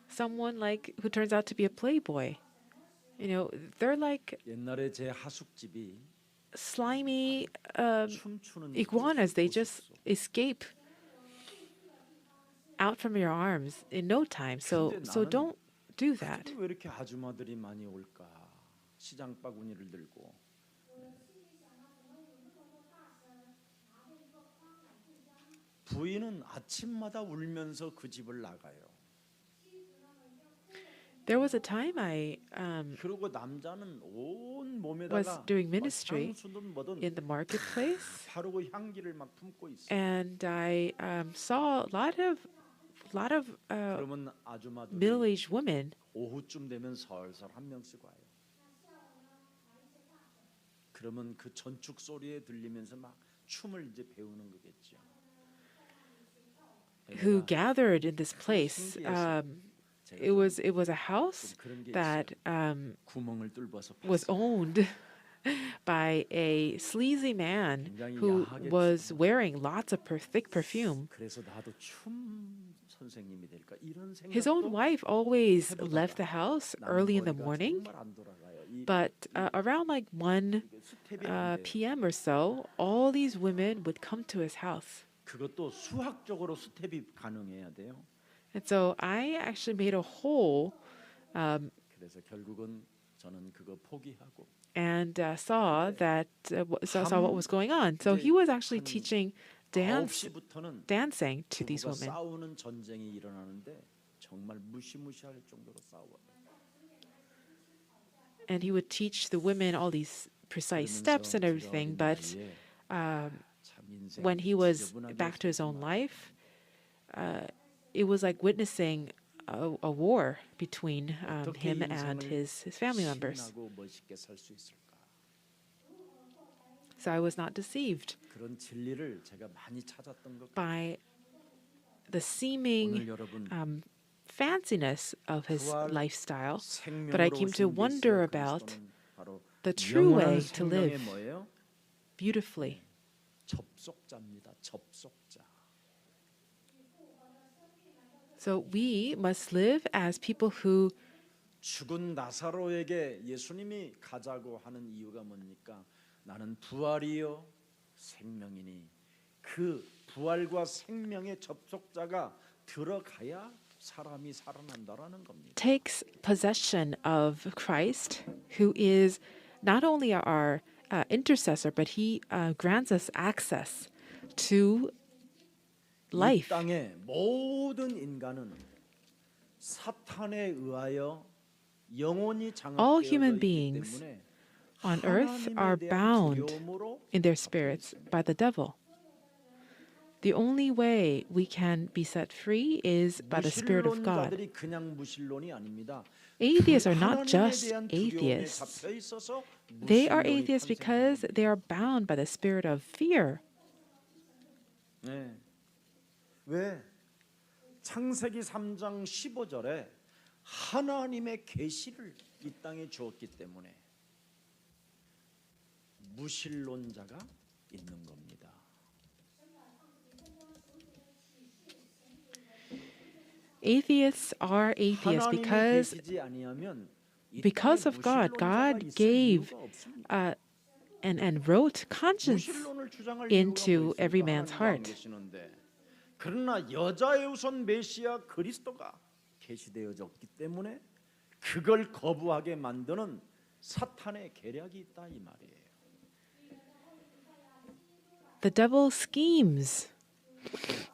Speaker 2: Someone like who turns out to be a playboy. You know, they're like
Speaker 1: 옛날에 제 하숙집이
Speaker 2: slimy
Speaker 1: 춤추는
Speaker 2: iguanas. They just
Speaker 1: 곳이었어.
Speaker 2: escape out from your arms in no time. So
Speaker 1: 근데 나는
Speaker 2: don't do that.
Speaker 1: 왜 이렇게 아줌마들이 많이 올까? 시장 바구니를 들고. 부인은 아침마다 울면서 그 집을 나가요.
Speaker 2: There was a time
Speaker 1: 그리고 남자는 온
Speaker 2: was
Speaker 1: 몸에다가
Speaker 2: doing ministry
Speaker 1: 향수든 뭐든
Speaker 2: in the marketplace,
Speaker 1: 바르고 향기를 막 품고 있어.
Speaker 2: and I saw a lot of
Speaker 1: 그러면 아줌마들이
Speaker 2: middle-aged women
Speaker 1: 오후쯤 되면 설설 한 명씩 와요. 그러면 그 전축 소리에 들리면서 막 춤을 이제 배우는 거겠죠.
Speaker 2: who gathered in this place. It was a house that
Speaker 1: 구멍을 뚫어서
Speaker 2: was owned by a sleazy man who was wearing lots of thick perfume.
Speaker 1: 그래서 나도 춤 선생님이 될까 이런 생각.
Speaker 2: His own wife always left the house early in the morning, but around like 1 p.m. or so, all these women would come to his house.
Speaker 1: 그것도 수학적으로 스텝이 가능해야 돼요.
Speaker 2: And so I actually made a hole
Speaker 1: 그래서 결국은 저는 그거 포기하고
Speaker 2: and saw what was going on. So he was actually teaching
Speaker 1: 9시부터는
Speaker 2: dancing to these
Speaker 1: 부부가
Speaker 2: women.
Speaker 1: 싸우는 전쟁이 일어나는데 정말 무시무시할 정도로 싸워요.
Speaker 2: And he would teach the women all these precise steps and everything. But when he was back to his own life, it was like witnessing a war between him and his family members.
Speaker 1: 신하고 멋있게 살 수 있을까?
Speaker 2: So I was not deceived
Speaker 1: 그런 진리를 제가 많이 찾았던 것 같아요.
Speaker 2: by the
Speaker 1: 오늘
Speaker 2: seeming
Speaker 1: 여러분
Speaker 2: fanciness of his lifestyle, but
Speaker 1: 생명으로
Speaker 2: I came to
Speaker 1: 오신
Speaker 2: wonder
Speaker 1: 예수
Speaker 2: about
Speaker 1: 그리스도는 바로
Speaker 2: the true way
Speaker 1: 영원한
Speaker 2: to
Speaker 1: 생명의
Speaker 2: live
Speaker 1: 뭐예요?
Speaker 2: beautifully.
Speaker 1: 접속자입니다. 접속자.
Speaker 2: So we must live as people who
Speaker 1: 죽은 나사로에게 예수님이 가자고 하는 이유가 뭡니까? 나는 부활이요 생명이니 그 부활과 생명의 접속자가 들어가야 사람이 살아난다라는 겁니다.
Speaker 2: takes possession of Christ, who is not only our intercessor, but he grants us access to
Speaker 1: 이
Speaker 2: life.
Speaker 1: 땅의 모든 인간은 사탄에 의하여 영혼이
Speaker 2: All
Speaker 1: 장악되어져
Speaker 2: human
Speaker 1: 있기
Speaker 2: beings
Speaker 1: 때문에
Speaker 2: on earth
Speaker 1: 하나님에
Speaker 2: are
Speaker 1: 대한
Speaker 2: bound
Speaker 1: 두려움으로
Speaker 2: in their spirits by the devil. The only way we can be set free is by the Spirit of God.
Speaker 1: 무신론자들이 그냥 무신론이 아닙니다.
Speaker 2: Atheists are not
Speaker 1: 하나님에
Speaker 2: just
Speaker 1: 대한 두려움에
Speaker 2: atheists.
Speaker 1: 잡혀 있어서
Speaker 2: They are
Speaker 1: 무신론이
Speaker 2: atheists
Speaker 1: 탄생한
Speaker 2: because
Speaker 1: 겁니다.
Speaker 2: they are bound by the spirit of fear.
Speaker 1: 네. 왜? 창세기 3장 15절에 하나님의 계시를 이 땅에 주었기 때문에 무신론자가 있는 겁니다.
Speaker 2: Atheists are atheists
Speaker 1: 하나님이
Speaker 2: because
Speaker 1: 계시지 아니하면 이
Speaker 2: because
Speaker 1: 땅에
Speaker 2: of God,
Speaker 1: 무신론자가
Speaker 2: God
Speaker 1: 있을
Speaker 2: gave
Speaker 1: 이유가 없습니다.
Speaker 2: and wrote conscience
Speaker 1: 무신론을 주장할
Speaker 2: into
Speaker 1: 이유가
Speaker 2: every
Speaker 1: 뭐
Speaker 2: man's
Speaker 1: 있습니까? 하나님도 안
Speaker 2: heart.
Speaker 1: 계시는데. 그러나 여자의 우선 메시아 그리스도가 계시되어졌기 때문에 그걸 거부하게 만드는 사탄의 계략이 있다 이 말이에요.
Speaker 2: The devil schemes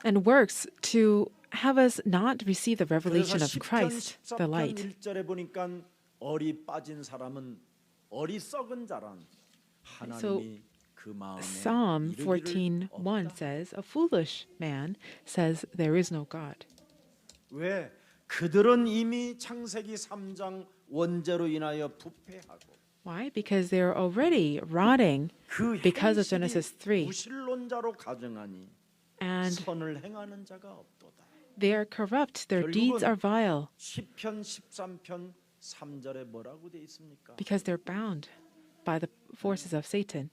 Speaker 2: and works to have us not receive the
Speaker 1: 그래서
Speaker 2: revelation of
Speaker 1: 10편
Speaker 2: Christ, the
Speaker 1: 14편
Speaker 2: light.
Speaker 1: 1절에 보니까 어리 빠진 사람은 어리석은 자란 하나님이 그 마음에
Speaker 2: Psalm
Speaker 1: 이르기를
Speaker 2: 14:1
Speaker 1: 없다.
Speaker 2: says, "A foolish man says there is no God."
Speaker 1: 왜? 그들은 이미 창세기 3장 원죄로 인하여 부패하고
Speaker 2: Why? Because they're already rotting
Speaker 1: 그
Speaker 2: because of
Speaker 1: 행실이
Speaker 2: Genesis 3.
Speaker 1: 무신론자로 가정하니
Speaker 2: And
Speaker 1: 선을 행하는 자가 없도다.
Speaker 2: they are corrupt. Their deeds are vile
Speaker 1: 시편 13편 3절에 뭐라고 돼 있습니까?
Speaker 2: because they're bound by the forces of Satan.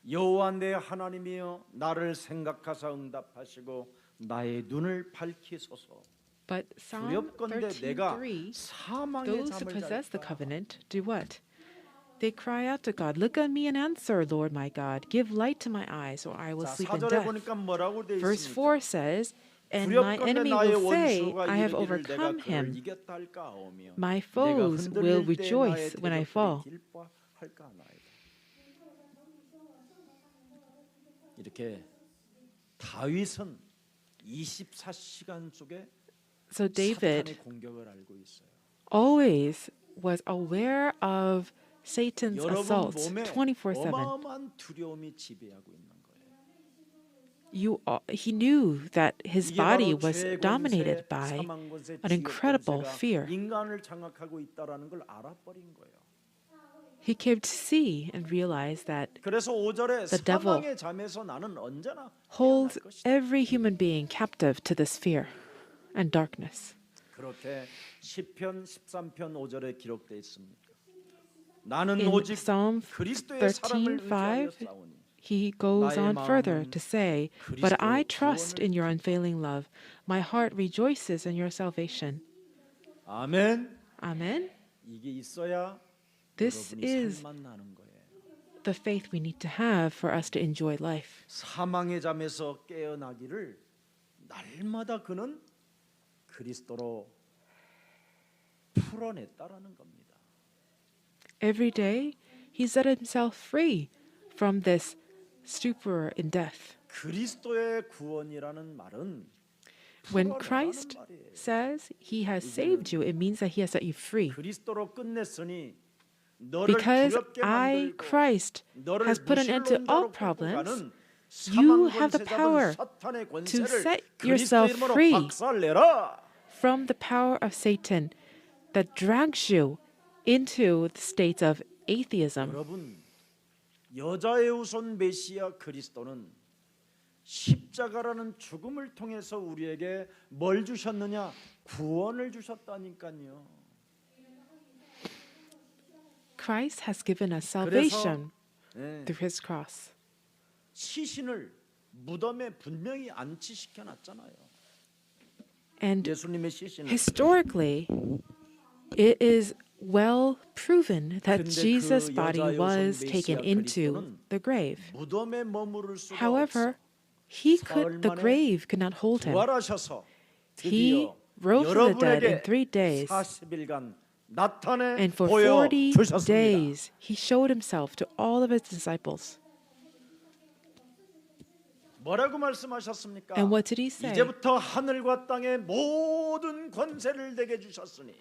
Speaker 1: 여호와 내 하나님이여 나를 생각하사 응답하시고 나의 눈을 밝히소서.
Speaker 2: But Psalm
Speaker 1: 두렵건대 내가
Speaker 2: 13:3,
Speaker 1: 사망의
Speaker 2: those who
Speaker 1: 잠을
Speaker 2: possess the
Speaker 1: 잘까?
Speaker 2: covenant do what? They cry out to God, "Look on me and answer, Lord my God. Give light to my eyes, or I will
Speaker 1: 자,
Speaker 2: sleep in
Speaker 1: 4절에
Speaker 2: death."
Speaker 1: 보니까 뭐라고 돼
Speaker 2: Verse
Speaker 1: 있습니까?
Speaker 2: 4 says, "And my
Speaker 1: 두렵건대
Speaker 2: enemy
Speaker 1: 나의
Speaker 2: will say,
Speaker 1: 원수가
Speaker 2: I have
Speaker 1: 이르기를 내가
Speaker 2: overcome
Speaker 1: 그를
Speaker 2: him.
Speaker 1: 이겼다 할까 하오며
Speaker 2: My
Speaker 1: 내가
Speaker 2: foes will
Speaker 1: 흔들릴 때 나의
Speaker 2: rejoice when I fall."
Speaker 1: 대적들이 기뻐할까 하나이다. 이렇게 다윗은 24시간 속에
Speaker 2: So David
Speaker 1: 사탄의 공격을 알고 있어요.
Speaker 2: always was aware of Satan's
Speaker 1: 여러분
Speaker 2: assaults
Speaker 1: 몸에
Speaker 2: 24/7.
Speaker 1: 어마어마한 두려움이 지배하고 있는 거예요.
Speaker 2: He knew that his
Speaker 1: 이게
Speaker 2: body
Speaker 1: 바로
Speaker 2: was
Speaker 1: 죄의
Speaker 2: dominated
Speaker 1: 권세,
Speaker 2: by
Speaker 1: 사망 권세,
Speaker 2: an
Speaker 1: 지옥
Speaker 2: incredible
Speaker 1: 권세가
Speaker 2: fear.
Speaker 1: 인간을 장악하고 있다라는 걸 알아버린 거예요.
Speaker 2: He came to see and realize that
Speaker 1: 그래서 5절에
Speaker 2: The devil
Speaker 1: 사망의 잠에서 나는 언제나
Speaker 2: holds
Speaker 1: 깨어날 것이다.
Speaker 2: every human being captive to this fear and darkness.
Speaker 1: 그렇게 시편 13편 5절에 기록되어 있습니다. 나는
Speaker 2: In
Speaker 1: 오직
Speaker 2: Psalm
Speaker 1: 그리스도의 사랑을
Speaker 2: 13:5,
Speaker 1: 의지하여 싸우니
Speaker 2: he goes
Speaker 1: 나의
Speaker 2: on further
Speaker 1: 마음은
Speaker 2: to say, "But I
Speaker 1: 그리스도의
Speaker 2: trust
Speaker 1: 구원을
Speaker 2: in your unfailing love. My heart rejoices in your salvation."
Speaker 1: 아멘.
Speaker 2: Amen.
Speaker 1: 이게 있어야
Speaker 2: This
Speaker 1: 여러분이
Speaker 2: is
Speaker 1: 살만 나는 거예요.
Speaker 2: the faith we need to have for us to enjoy life.
Speaker 1: 사망의 잠에서 깨어나기를 날마다 그는 그리스도로 풀어냈다라는 겁니다.
Speaker 2: Every day, he set himself free from this stupor in death.
Speaker 1: 그리스도의 구원이라는 말은
Speaker 2: When
Speaker 1: 풀어내라는
Speaker 2: Christ
Speaker 1: 말이에요.
Speaker 2: says he has saved you, it means that he has set you free.
Speaker 1: 그리스도로 끝냈으니 너를
Speaker 2: Because
Speaker 1: 두렵게
Speaker 2: I,
Speaker 1: 만들고
Speaker 2: Christ,
Speaker 1: 너를
Speaker 2: has put an end to all
Speaker 1: 무신론자로 끌고
Speaker 2: problems,
Speaker 1: 가는
Speaker 2: you
Speaker 1: 사망
Speaker 2: have the
Speaker 1: 권세
Speaker 2: power
Speaker 1: 잡은 사탄의
Speaker 2: to
Speaker 1: 권세를
Speaker 2: set
Speaker 1: 그리스도
Speaker 2: yourself
Speaker 1: 이름으로
Speaker 2: free
Speaker 1: 박살내라.
Speaker 2: from the power of Satan that drags you into the states of atheism.
Speaker 1: 여러분, 여자의 우선 메시아 그리스도는 십자가라는 죽음을 통해서 우리에게 뭘 주셨느냐? 구원을 주셨다니까요.
Speaker 2: Christ has given us
Speaker 1: 그래서
Speaker 2: salvation
Speaker 1: 네,
Speaker 2: through his cross.
Speaker 1: 시신을 무덤에 분명히 안치시켜 놨잖아요.
Speaker 2: And
Speaker 1: 예수님의 시신을.
Speaker 2: historically, it is well proven that
Speaker 1: 근데
Speaker 2: Jesus'
Speaker 1: 그
Speaker 2: body
Speaker 1: 여자의
Speaker 2: was
Speaker 1: 우선
Speaker 2: taken
Speaker 1: 메시아
Speaker 2: into
Speaker 1: 그리스도는
Speaker 2: the grave.
Speaker 1: 무덤에 머무를 수가
Speaker 2: However,
Speaker 1: 없어.
Speaker 2: the grave could not hold him.
Speaker 1: 부활하셔서
Speaker 2: He
Speaker 1: 드디어
Speaker 2: rose from the dead in
Speaker 1: 여러분에게
Speaker 2: 3 days,
Speaker 1: 40일간 나타내
Speaker 2: and for
Speaker 1: 보여
Speaker 2: 40
Speaker 1: 주셨습니다.
Speaker 2: days he showed himself to all of his disciples.
Speaker 1: 뭐라고 말씀하셨습니까?
Speaker 2: And what did he say?
Speaker 1: 이제부터 하늘과 땅의 모든 권세를 내게 주셨으니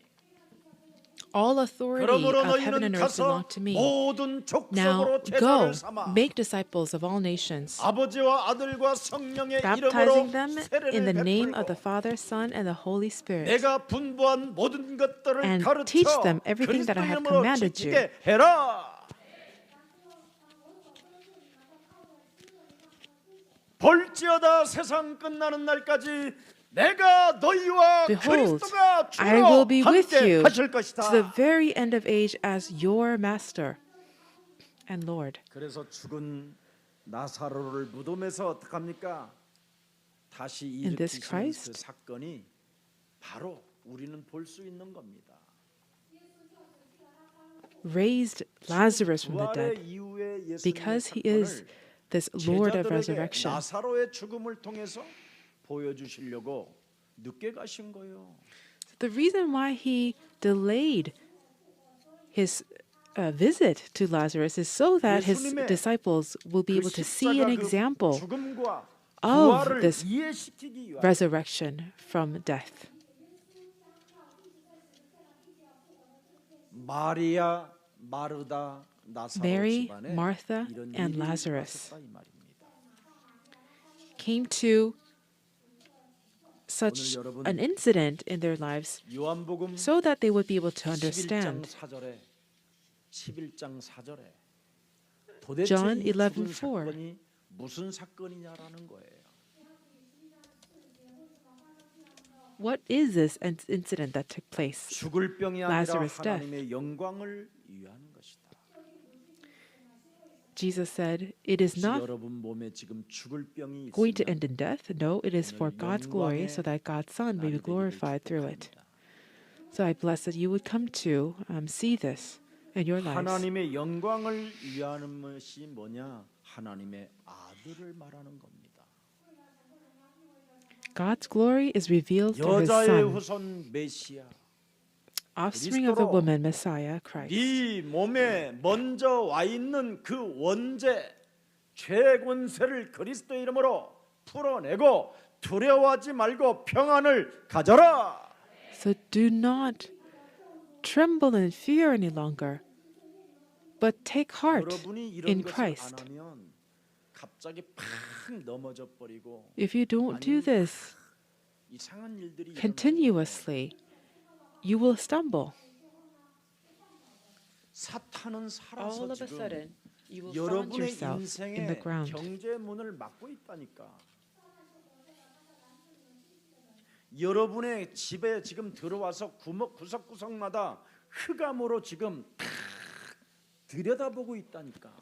Speaker 2: All authority
Speaker 1: 그러므로
Speaker 2: of heaven
Speaker 1: 너희는
Speaker 2: and earth belong
Speaker 1: 가서
Speaker 2: to me.
Speaker 1: 모든
Speaker 2: Now
Speaker 1: 족속으로 제자를
Speaker 2: go,
Speaker 1: 삼아
Speaker 2: make disciples of all nations,
Speaker 1: 아버지와 아들과 성령의
Speaker 2: baptizing
Speaker 1: 이름으로
Speaker 2: them in
Speaker 1: 세례를
Speaker 2: the name of the
Speaker 1: 베풀고
Speaker 2: Father, Son, and the Holy Spirit,
Speaker 1: 내가 분부한 모든 것들을
Speaker 2: and
Speaker 1: 가르쳐
Speaker 2: teach them everything
Speaker 1: 그리스도
Speaker 2: that I have
Speaker 1: 이름으로
Speaker 2: commanded you.
Speaker 1: 지키게 해라. 볼지어다 세상 끝나는 날까지 내가 너희와
Speaker 2: Behold,
Speaker 1: 그리스도가
Speaker 2: I will
Speaker 1: 주로
Speaker 2: be with
Speaker 1: 함께
Speaker 2: you
Speaker 1: 하실
Speaker 2: to
Speaker 1: 것이다.
Speaker 2: the very end of age as your master and Lord.
Speaker 1: 그래서 죽은 나사로를 무덤에서 어떻게 합니까? 다시
Speaker 2: And this
Speaker 1: 일으키시는 그
Speaker 2: Christ
Speaker 1: 사건이 바로 우리는 볼 수 있는 겁니다.
Speaker 2: raised Lazarus from the
Speaker 1: 부활의
Speaker 2: dead.
Speaker 1: 이후에 예수님의
Speaker 2: because he is
Speaker 1: 사건을
Speaker 2: this Lord of
Speaker 1: 제자들에게
Speaker 2: resurrection.
Speaker 1: 나사로의 죽음을 통해서 보여주시려고 늦게 가신 거예요.
Speaker 2: The reason why he delayed his visit to Lazarus is so that his
Speaker 1: 예수님의
Speaker 2: disciples will be
Speaker 1: 그
Speaker 2: able to see an
Speaker 1: 십자가 그
Speaker 2: example
Speaker 1: 죽음과
Speaker 2: of
Speaker 1: 부활을
Speaker 2: this
Speaker 1: 이해시키기 위하여
Speaker 2: resurrection from death.
Speaker 1: 마리아, 마르다, 나사로
Speaker 2: Mary,
Speaker 1: 집안에
Speaker 2: Martha,
Speaker 1: 이런
Speaker 2: and
Speaker 1: 일이
Speaker 2: Lazarus
Speaker 1: 일어났었다 이 말입니다.
Speaker 2: came to such
Speaker 1: 오늘 여러분
Speaker 2: an incident in their lives
Speaker 1: 요한복음
Speaker 2: so that they would be able to
Speaker 1: 11장
Speaker 2: understand.
Speaker 1: 4절에 11장 4절에 도대체
Speaker 2: John
Speaker 1: 이 죽은
Speaker 2: 11:4.
Speaker 1: 사건이 무슨 사건이냐라는 거예요.
Speaker 2: What is this incident that took place?
Speaker 1: 죽을 병이 아니라
Speaker 2: Lazarus' death.
Speaker 1: 하나님의 영광을 위하는 것이다.
Speaker 2: Jesus said, "It is
Speaker 1: 혹시
Speaker 2: not
Speaker 1: 여러분 몸에 지금 죽을 병이
Speaker 2: going to
Speaker 1: 있으면
Speaker 2: end in death. No, it is for
Speaker 1: 오늘
Speaker 2: God's glory,
Speaker 1: 영광의
Speaker 2: so that God's Son may
Speaker 1: 날이
Speaker 2: be
Speaker 1: 되기를
Speaker 2: glorified through it."
Speaker 1: 축복합니다.
Speaker 2: So I bless that you would come to see this in your lives.
Speaker 1: 하나님의 영광을 위하는 것이 뭐냐? 하나님의 아들을 말하는 겁니다.
Speaker 2: God's glory is revealed through His
Speaker 1: 여자의
Speaker 2: Son,
Speaker 1: 후손 메시아.
Speaker 2: offspring of the
Speaker 1: 그리스도로
Speaker 2: woman, Messiah, Christ.
Speaker 1: 네 몸에 먼저 와 있는 그 원죄, 죄의 권세를 그리스도의 이름으로 풀어내고 두려워하지 말고 평안을 가져라.
Speaker 2: So do not tremble in fear any longer, but take heart
Speaker 1: 여러분이 이런
Speaker 2: in
Speaker 1: 것을
Speaker 2: Christ.
Speaker 1: 안 하면 갑자기 팍 넘어져 버리고
Speaker 2: If you don't do this
Speaker 1: 이상한 일들이 일어나요.
Speaker 2: continuously, you will stumble.
Speaker 1: 사탄은
Speaker 2: All
Speaker 1: 살아서
Speaker 2: of a
Speaker 1: 지금
Speaker 2: sudden, you will find
Speaker 1: 여러분의
Speaker 2: yourself in
Speaker 1: 인생의
Speaker 2: the ground.
Speaker 1: 경제 문을 막고 있다니까. 여러분의 집에 지금 들어와서 구석구석마다 흑암으로 지금 탁 들여다보고 있다니까.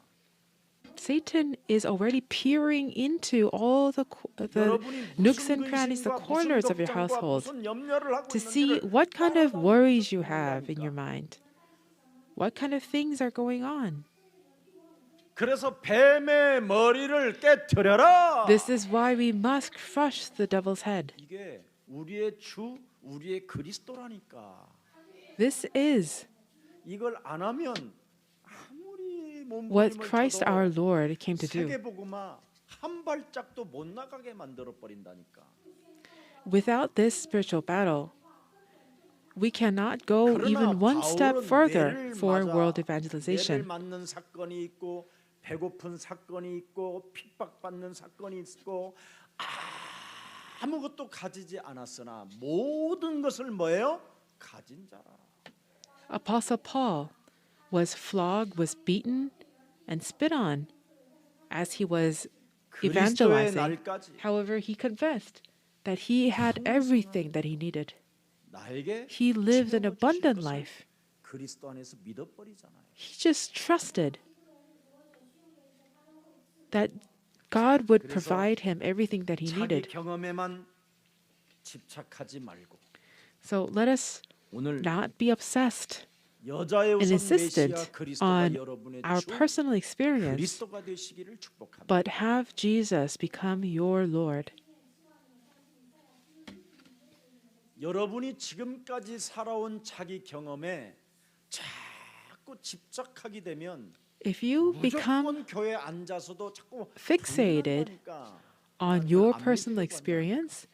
Speaker 2: Satan is already peering into all the
Speaker 1: 여러분이
Speaker 2: nooks
Speaker 1: 무슨
Speaker 2: and crannies, the
Speaker 1: 근심과
Speaker 2: corners
Speaker 1: 무슨
Speaker 2: of your
Speaker 1: 걱정과
Speaker 2: household,
Speaker 1: 무슨 염려를 하고
Speaker 2: to see
Speaker 1: 있는지를
Speaker 2: what kind of
Speaker 1: 따라다니고
Speaker 2: worries you have in your
Speaker 1: 있다니까.
Speaker 2: mind, what kind of things are going on.
Speaker 1: 그래서 뱀의 머리를 깨트려라.
Speaker 2: This is why we must crush the devil's head.
Speaker 1: 이게 우리의 주, 우리의 그리스도라니까.
Speaker 2: This is
Speaker 1: 이걸 안 하면 아무리
Speaker 2: what
Speaker 1: 몸부림을
Speaker 2: Christ
Speaker 1: 쳐도
Speaker 2: our Lord came to do.
Speaker 1: 세계복음화 한 발짝도 못 나가게 만들어 버린다니까.
Speaker 2: Without this spiritual battle, we cannot go
Speaker 1: 그러나
Speaker 2: even one step
Speaker 1: 바울은
Speaker 2: further
Speaker 1: 매를
Speaker 2: for
Speaker 1: 맞아
Speaker 2: world
Speaker 1: 매를
Speaker 2: evangelization.
Speaker 1: 맞는 사건이 있고 배고픈 사건이 있고 핍박받는 사건이 있고 아무것도 가지지 않았으나 모든 것을 뭐예요? 가진 자라.
Speaker 2: Apostle Paul was flogged, was beaten, and spit on as he was
Speaker 1: 그리스도의
Speaker 2: evangelizing.
Speaker 1: 날까지
Speaker 2: However, he confessed that he had everything that he needed.
Speaker 1: 나에게
Speaker 2: He lived an
Speaker 1: 채워주실
Speaker 2: abundant
Speaker 1: 것을
Speaker 2: life.
Speaker 1: 그리스도 안에서 믿어버리잖아요.
Speaker 2: He just trusted that God would
Speaker 1: 그래서
Speaker 2: provide him everything that he
Speaker 1: 자기
Speaker 2: needed.
Speaker 1: 경험에만 집착하지 말고
Speaker 2: So let us
Speaker 1: 오늘
Speaker 2: not be obsessed
Speaker 1: 여자의
Speaker 2: and
Speaker 1: 우선
Speaker 2: insistent
Speaker 1: 메시아 그리스도가
Speaker 2: on
Speaker 1: 여러분의
Speaker 2: our
Speaker 1: 주
Speaker 2: personal experience,
Speaker 1: 그리스도가 되시기를 축복합니다.
Speaker 2: but have Jesus become your Lord.
Speaker 1: 여러분이 지금까지 살아온 자기 경험에 자꾸 집착하게 되면
Speaker 2: If you become
Speaker 1: 무조건 교회에 앉아서도 자꾸
Speaker 2: fixated
Speaker 1: 불안하니까
Speaker 2: on your personal experience,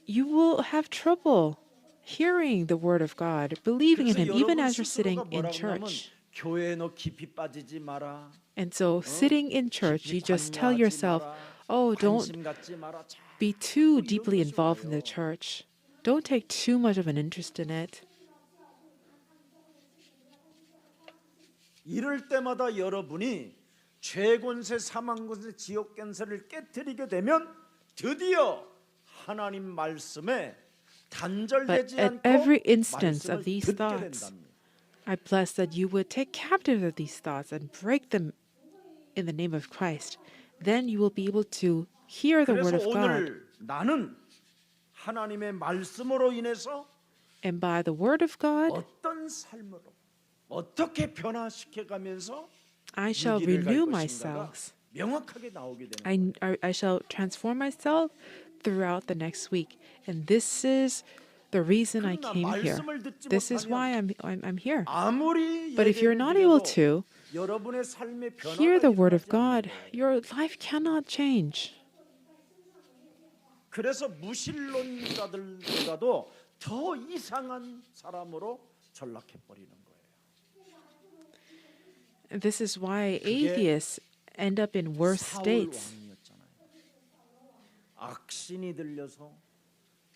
Speaker 2: you will have trouble hearing the word of God, believing in
Speaker 1: 그래서
Speaker 2: Him, even
Speaker 1: 여러분
Speaker 2: as you're sitting
Speaker 1: 스스로가
Speaker 2: in
Speaker 1: 뭐라고 하면
Speaker 2: church.
Speaker 1: 교회에 너 깊이 빠지지 마라.
Speaker 2: And so, sitting in church, you just tell yourself, oh, don't
Speaker 1: 관심 갖지 마라.
Speaker 2: be too
Speaker 1: 이런
Speaker 2: deeply
Speaker 1: 것이
Speaker 2: involved in the
Speaker 1: 와요.
Speaker 2: church. Don't take too much of an interest in it.
Speaker 1: 이럴 때마다 여러분이 죄권세, 사망권세, 지옥권세를 깨뜨리게 되면 드디어 하나님 말씀에 단절되지
Speaker 2: But at
Speaker 1: 않고
Speaker 2: every instance
Speaker 1: 말씀을
Speaker 2: of these
Speaker 1: 듣게
Speaker 2: thoughts,
Speaker 1: 된답니다.
Speaker 2: I bless that you would take captive of these thoughts and break them in the name of Christ. Then you will be able to hear the word
Speaker 1: 그래서
Speaker 2: of God.
Speaker 1: 오늘 나는 하나님의 말씀으로 인해서
Speaker 2: And by the word of God,
Speaker 1: 어떤 삶으로 어떻게 변화시켜가면서
Speaker 2: I shall
Speaker 1: 유기를 갈
Speaker 2: renew
Speaker 1: 것인가가
Speaker 2: myself.
Speaker 1: 명확하게 나오게 되는 거예요.
Speaker 2: I shall transform myself throughout the next week. And this is the reason I
Speaker 1: 그러나
Speaker 2: came here.
Speaker 1: 말씀을 듣지
Speaker 2: This is why
Speaker 1: 못하면
Speaker 2: I'm here.
Speaker 1: 아무리
Speaker 2: But if you're
Speaker 1: 예배를
Speaker 2: not able
Speaker 1: 드려도
Speaker 2: to
Speaker 1: 여러분의 삶의
Speaker 2: hear
Speaker 1: 변화가
Speaker 2: the word of
Speaker 1: 일어나지 않는
Speaker 2: God,
Speaker 1: 거예요.
Speaker 2: your life cannot change.
Speaker 1: 그래서 무신론자들보다도 더 이상한 사람으로 전락해 버리는 거예요.
Speaker 2: This is why atheists end up in worse
Speaker 1: 사울
Speaker 2: states.
Speaker 1: 왕이었잖아요. 악신이 들려서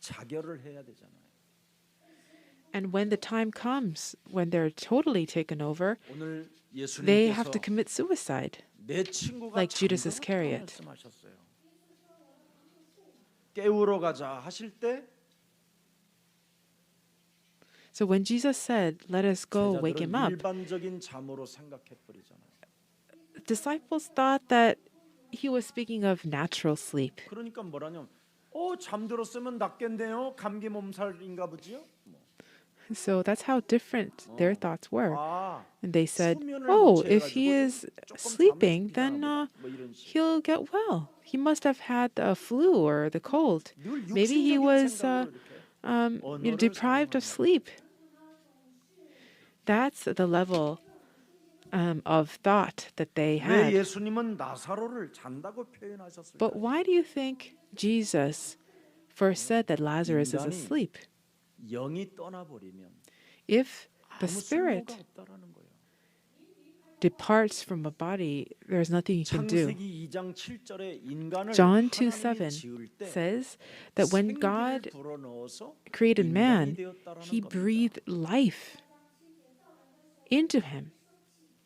Speaker 1: 자결을 해야 되잖아요.
Speaker 2: And when the time comes, when they're totally taken over,
Speaker 1: 오늘
Speaker 2: they have
Speaker 1: 예수님께서
Speaker 2: to commit suicide.
Speaker 1: 내 친구가
Speaker 2: like Judas
Speaker 1: 잠들었다
Speaker 2: Iscariot.
Speaker 1: 말씀하셨어요. 깨우러 가자 하실 때
Speaker 2: So when Jesus said, "Let us go wake him
Speaker 1: 제자들은
Speaker 2: up,"
Speaker 1: 일반적인 잠으로 생각해 버리잖아요.
Speaker 2: disciples thought that he was speaking of natural sleep.
Speaker 1: 그러니까 뭐라냐면 잠들었으면 낫겠네요. 감기 몸살인가 보지요.
Speaker 2: So that's how different their thoughts were.
Speaker 1: 아,
Speaker 2: And they said,
Speaker 1: 수면을
Speaker 2: "Oh,
Speaker 1: 못
Speaker 2: if he
Speaker 1: 취해가지고
Speaker 2: is
Speaker 1: 조금
Speaker 2: sleeping,
Speaker 1: 잠에서
Speaker 2: then
Speaker 1: 비가 뭐 이런 식으로.
Speaker 2: he'll get well. He must have had a flu or the cold.
Speaker 1: 늘
Speaker 2: Maybe he
Speaker 1: 육신적인
Speaker 2: was
Speaker 1: 생각으로 이렇게
Speaker 2: deprived of sleep." That's the level of thought that they
Speaker 1: 왜
Speaker 2: had.
Speaker 1: 예수님은 나사로를 잔다고 표현하셨을까요?
Speaker 2: But why do you think Jesus first said that Lazarus is
Speaker 1: 인간이
Speaker 2: asleep?
Speaker 1: 영이 떠나버리면
Speaker 2: If the
Speaker 1: 아무
Speaker 2: spirit
Speaker 1: 쓸모가 없다라는 거예요.
Speaker 2: departs from a body, there's nothing you can do.
Speaker 1: 창세기 2장 7절에 인간을
Speaker 2: John
Speaker 1: 하나님이
Speaker 2: 2:7
Speaker 1: 지을 때
Speaker 2: says that when
Speaker 1: 생기를
Speaker 2: God
Speaker 1: 불어넣어서
Speaker 2: created
Speaker 1: 인간이
Speaker 2: man,
Speaker 1: 되었다라는
Speaker 2: he
Speaker 1: 겁니다.
Speaker 2: breathed life into him.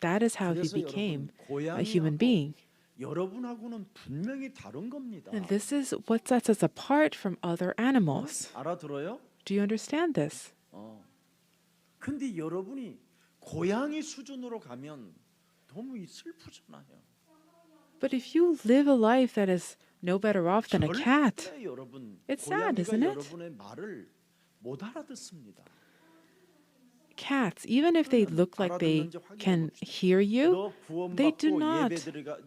Speaker 2: That is how he
Speaker 1: 그래서
Speaker 2: became
Speaker 1: 여러분,
Speaker 2: a human
Speaker 1: 고양이하고
Speaker 2: being.
Speaker 1: 여러분하고는 분명히 다른 겁니다.
Speaker 2: And this is what sets us apart from other animals.
Speaker 1: 알아들어요?
Speaker 2: Do you understand this?
Speaker 1: 근데 여러분이 고양이 수준으로 가면 너무 슬프잖아요.
Speaker 2: But if you live a life that is no better off than a cat,
Speaker 1: 절대 여러분,
Speaker 2: It's sad,
Speaker 1: 고양이가
Speaker 2: isn't it?
Speaker 1: 여러분의 말을 못 알아듣습니다.
Speaker 2: cats, even if they look like they can hear you,
Speaker 1: 너
Speaker 2: they
Speaker 1: 구원받고
Speaker 2: do not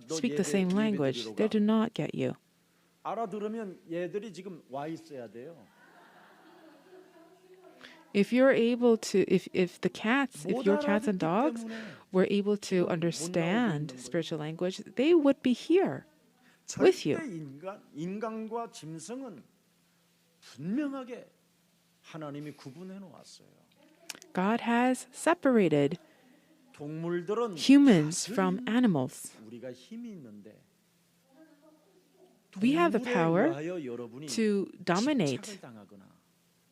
Speaker 1: 너
Speaker 2: speak the same language. They do not get you.
Speaker 1: 알아들으면 얘들이 지금 와 있어야 돼요.
Speaker 2: If you're able to, if the cats, if
Speaker 1: 못
Speaker 2: your cats and
Speaker 1: 알아듣기
Speaker 2: dogs
Speaker 1: 때문에
Speaker 2: were able to understand spiritual language, they would be here with you.
Speaker 1: 절대 인간과 짐승은 분명하게 하나님이 구분해 놓았어요.
Speaker 2: God has separated
Speaker 1: 동물들은
Speaker 2: humans from
Speaker 1: 다스리는
Speaker 2: animals.
Speaker 1: 우리가 힘이 있는데
Speaker 2: We have the
Speaker 1: 동물에
Speaker 2: power
Speaker 1: 의하여 여러분이
Speaker 2: to dominate
Speaker 1: 집착을 당하거나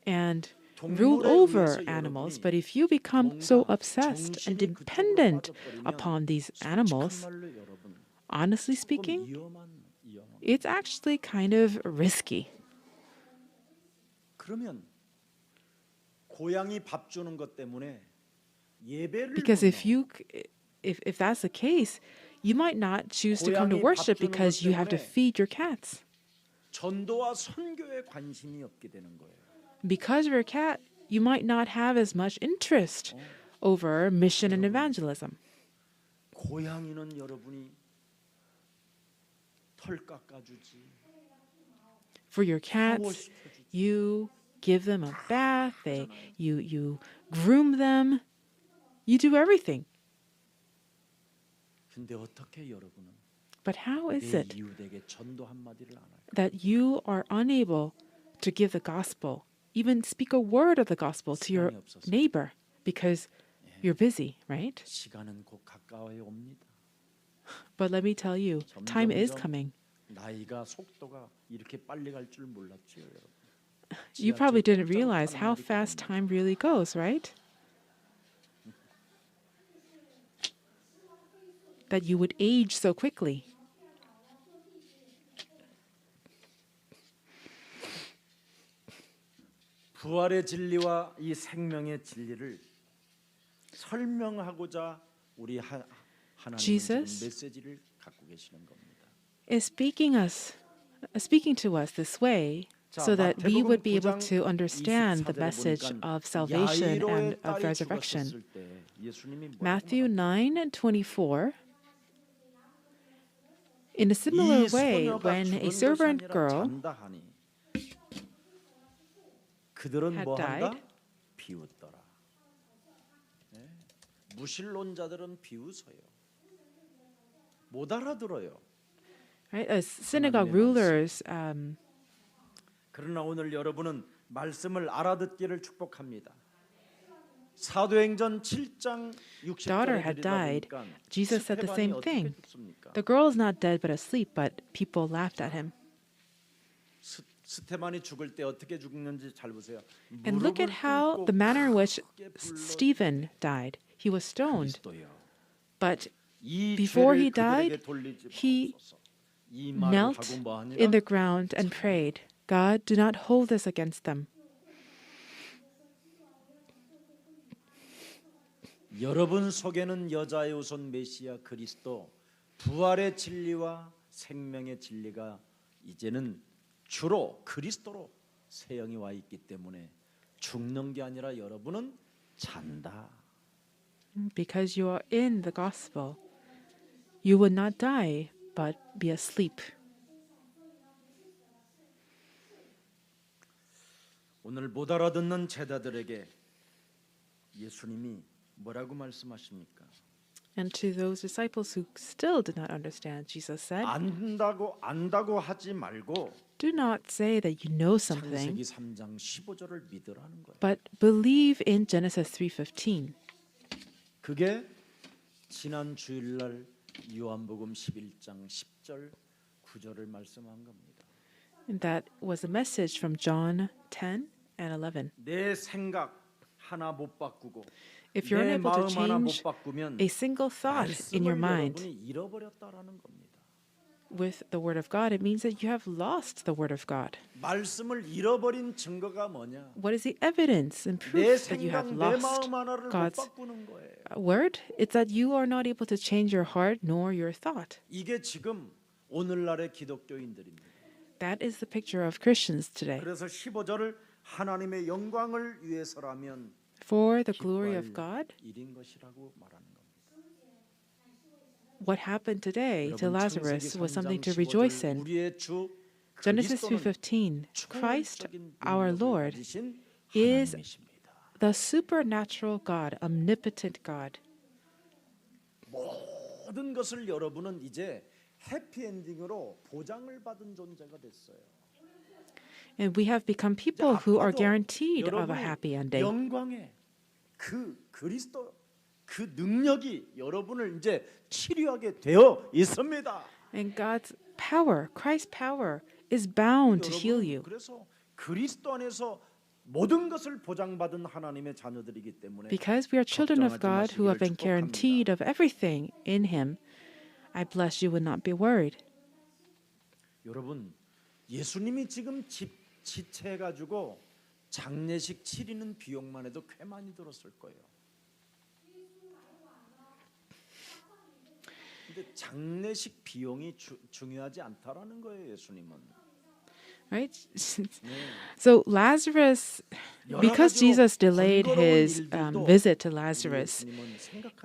Speaker 2: and rule
Speaker 1: 동물에
Speaker 2: over
Speaker 1: 의해서
Speaker 2: animals,
Speaker 1: 여러분이
Speaker 2: but if you become so
Speaker 1: 뭔가
Speaker 2: obsessed and
Speaker 1: 정신이
Speaker 2: dependent
Speaker 1: 그쪽으로 빠져버리면
Speaker 2: upon these
Speaker 1: 솔직한
Speaker 2: animals,
Speaker 1: 말로 여러분
Speaker 2: honestly
Speaker 1: 조금
Speaker 2: speaking,
Speaker 1: 위험한
Speaker 2: it's actually kind of risky.
Speaker 1: 그러면 고양이 밥 주는 것 때문에 예배를
Speaker 2: Because
Speaker 1: 못
Speaker 2: if
Speaker 1: 나와요.
Speaker 2: if that's the case, you might not choose to come to
Speaker 1: 고양이
Speaker 2: worship
Speaker 1: 밥 주는
Speaker 2: because
Speaker 1: 것
Speaker 2: you have to
Speaker 1: 때문에
Speaker 2: feed your cats.
Speaker 1: 전도와 선교에 관심이 없게 되는 거예요.
Speaker 2: Because you're a cat, you might not have as much interest over mission and evangelism.
Speaker 1: 고양이는 여러분이 털 깎아주지,
Speaker 2: For your cats,
Speaker 1: 샤워시켜주지.
Speaker 2: you give them a bath, you groom them, you do everything.
Speaker 1: 근데 어떻게 여러분은
Speaker 2: But how is
Speaker 1: 내
Speaker 2: it
Speaker 1: 이웃에게 전도 한 마디를 안 할까?
Speaker 2: that you are unable to give the gospel, even speak a word of the gospel to your
Speaker 1: 시간이 없어서.
Speaker 2: neighbor because you're busy, right?
Speaker 1: 시간은 곧 가까워에 옵니다.
Speaker 2: But let me tell you, time is
Speaker 1: 점점점
Speaker 2: coming.
Speaker 1: 나이가 속도가 이렇게 빨리 갈 줄 몰랐지요, 여러분.
Speaker 2: You probably didn't realize how fast time really goes, right? That you would age so quickly.
Speaker 1: 부활의 진리와 이 생명의 진리를 설명하고자 우리 하나님은
Speaker 2: Jesus
Speaker 1: 메시지를 갖고 계시는 겁니다.
Speaker 2: Is speaking to us this way so that we would be able to understand the message of salvation and of resurrection. Matthew 9:24 In a similar
Speaker 1: 이
Speaker 2: way,
Speaker 1: 소녀가
Speaker 2: when
Speaker 1: 죽은
Speaker 2: a
Speaker 1: 것이
Speaker 2: servant
Speaker 1: 아니라
Speaker 2: girl
Speaker 1: 잔다 하니 그들은
Speaker 2: had
Speaker 1: 뭐한다?
Speaker 2: died.
Speaker 1: 비웃더라. 네. 무신론자들은 비웃어요. 못 알아들어요.
Speaker 2: right? Synagogue
Speaker 1: 하나님의
Speaker 2: rulers
Speaker 1: 그러나 오늘 여러분은 말씀을 알아듣기를 축복합니다. 사도행전 7장 60절에
Speaker 2: daughter had
Speaker 1: 들이다
Speaker 2: died.
Speaker 1: 보니까
Speaker 2: Jesus said the
Speaker 1: 스테반이
Speaker 2: same
Speaker 1: 어떻게
Speaker 2: thing.
Speaker 1: 죽습니까?
Speaker 2: The girl is not dead but asleep, but people laughed at him.
Speaker 1: 스테반이 죽을 때 어떻게 죽는지 잘 보세요.
Speaker 2: And look at how the manner in which Stephen died. He was stoned,
Speaker 1: 그리스도여,
Speaker 2: but
Speaker 1: 이
Speaker 2: before
Speaker 1: 죄를
Speaker 2: he died,
Speaker 1: 그들에게 돌리지
Speaker 2: he
Speaker 1: 마옵소서. 이 말을
Speaker 2: knelt
Speaker 1: 하고 뭐 하니라?
Speaker 2: in the ground and prayed, God, do not hold this against them.
Speaker 1: 여러분 속에는 여자의 우선 메시아 그리스도 부활의 진리와 생명의 진리가 이제는 주로 그리스도로 세영이 와 있기 때문에 죽는 게 아니라 여러분은 잔다.
Speaker 2: Because you are in the gospel, you would not die, but be asleep.
Speaker 1: 오늘 못 알아듣는 제자들에게 예수님이 뭐라고 말씀하십니까?
Speaker 2: And to those disciples who still did not understand, Jesus said,
Speaker 1: 안다고 하지 말고
Speaker 2: do not say that you know something,
Speaker 1: 창세기 3장 15절을 믿으라는 거예요.
Speaker 2: but believe in Genesis 3:15.
Speaker 1: 그게 지난 주일날 요한복음 11장 10절 9절을 말씀한 겁니다.
Speaker 2: And that was a message from John 10 and 11.
Speaker 1: 내 생각 하나 못 바꾸고
Speaker 2: If you're
Speaker 1: 내
Speaker 2: unable to
Speaker 1: 마음 하나 못
Speaker 2: change
Speaker 1: 바꾸면
Speaker 2: a single thought in your
Speaker 1: 말씀을
Speaker 2: mind
Speaker 1: 여러분이 잃어버렸다라는 겁니다.
Speaker 2: with the Word of God, it means that you have lost the Word of God.
Speaker 1: 말씀을 잃어버린 증거가 뭐냐?
Speaker 2: What is the evidence and
Speaker 1: 내
Speaker 2: proof that you have
Speaker 1: 생각, 내
Speaker 2: lost
Speaker 1: 마음 하나를 못
Speaker 2: God's
Speaker 1: 바꾸는 거예요.
Speaker 2: Word? It's that you are not able to change your heart nor your thought.
Speaker 1: 이게 지금 오늘날의 기독교인들입니다.
Speaker 2: That is the picture of Christians today.
Speaker 1: 그래서 15절을 하나님의 영광을 위해서라면
Speaker 2: For the glory of
Speaker 1: 기뻐할
Speaker 2: God,
Speaker 1: 일인 것이라고 말하는 겁니다.
Speaker 2: what happened today to
Speaker 1: 여러분,
Speaker 2: Lazarus
Speaker 1: 창세기
Speaker 2: was
Speaker 1: 3장
Speaker 2: something to
Speaker 1: 15절
Speaker 2: rejoice in.
Speaker 1: 우리의 주
Speaker 2: Genesis
Speaker 1: 그리스도는
Speaker 2: 3:15, Christ,
Speaker 1: 초월적인
Speaker 2: our
Speaker 1: 능력을
Speaker 2: Lord,
Speaker 1: 가지신
Speaker 2: is
Speaker 1: 하나님이십니다.
Speaker 2: the supernatural God, omnipotent God.
Speaker 1: 모든 것을 여러분은 이제 해피엔딩으로 보장을 받은 존재가 됐어요.
Speaker 2: And we have become
Speaker 1: 이제
Speaker 2: people who are
Speaker 1: 앞으로도
Speaker 2: guaranteed of a
Speaker 1: 여러분이
Speaker 2: happy ending.
Speaker 1: 영광의 그 그리스도 그 능력이 여러분을 이제 치료하게 되어 있습니다.
Speaker 2: And God's power, Christ's power, is bound to heal
Speaker 1: 여러분,
Speaker 2: you.
Speaker 1: 그래서 그리스도 안에서 모든 것을 보장받은 하나님의 자녀들이기 때문에
Speaker 2: Because we are children of God who have been
Speaker 1: 걱정하지
Speaker 2: guaranteed of everything in Him, I bless you would not be worried.
Speaker 1: 여러분 예수님이 지금 지체해 가지고 장례식 치르는 비용만 해도 꽤 많이 들었을 거예요. 근데 장례식 비용이 중요하지 않다라는 거예요, 예수님은.
Speaker 2: Right? So Lazarus, because Jesus delayed his visit to Lazarus,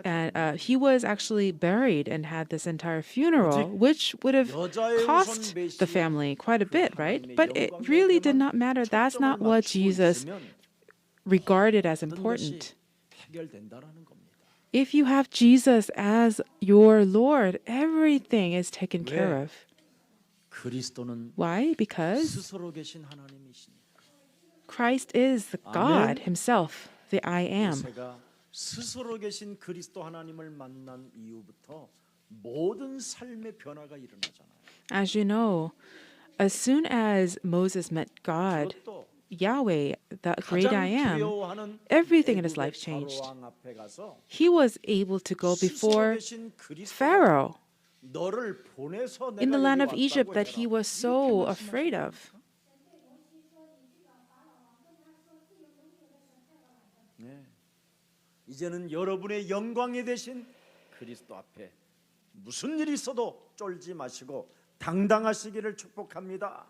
Speaker 2: and he was actually buried and had this entire funeral, which would have cost the family quite a bit, right? But it really did not matter. That's not what Jesus regarded as important.
Speaker 1: 해결된다라는 겁니다.
Speaker 2: If you have Jesus as your Lord, everything is taken care of.
Speaker 1: 그리스도는
Speaker 2: Why? Because
Speaker 1: 스스로 계신 하나님이시니까.
Speaker 2: Christ is the God Himself, the I am.
Speaker 1: 모세가 스스로 계신 그리스도 하나님을 만난 이후부터 모든 삶의 변화가 일어나잖아요.
Speaker 2: As you know, as soon as Moses met God,
Speaker 1: 그것도
Speaker 2: Yahweh, the great I am,
Speaker 1: 두려워하는
Speaker 2: everything in his life
Speaker 1: 애굽의
Speaker 2: changed.
Speaker 1: 바로 왕 앞에 가서
Speaker 2: He was able to go
Speaker 1: 스스로
Speaker 2: before
Speaker 1: 계신 그리스도가
Speaker 2: Pharaoh
Speaker 1: 너를 보내서
Speaker 2: in the
Speaker 1: 내가
Speaker 2: land
Speaker 1: 여기
Speaker 2: of Egypt
Speaker 1: 왔다고
Speaker 2: that he
Speaker 1: 해라.
Speaker 2: was so afraid of.
Speaker 1: 네. 이제는 여러분의 영광이 되신 그리스도 앞에 무슨 일이 있어도 쫄지 마시고 당당하시기를 축복합니다.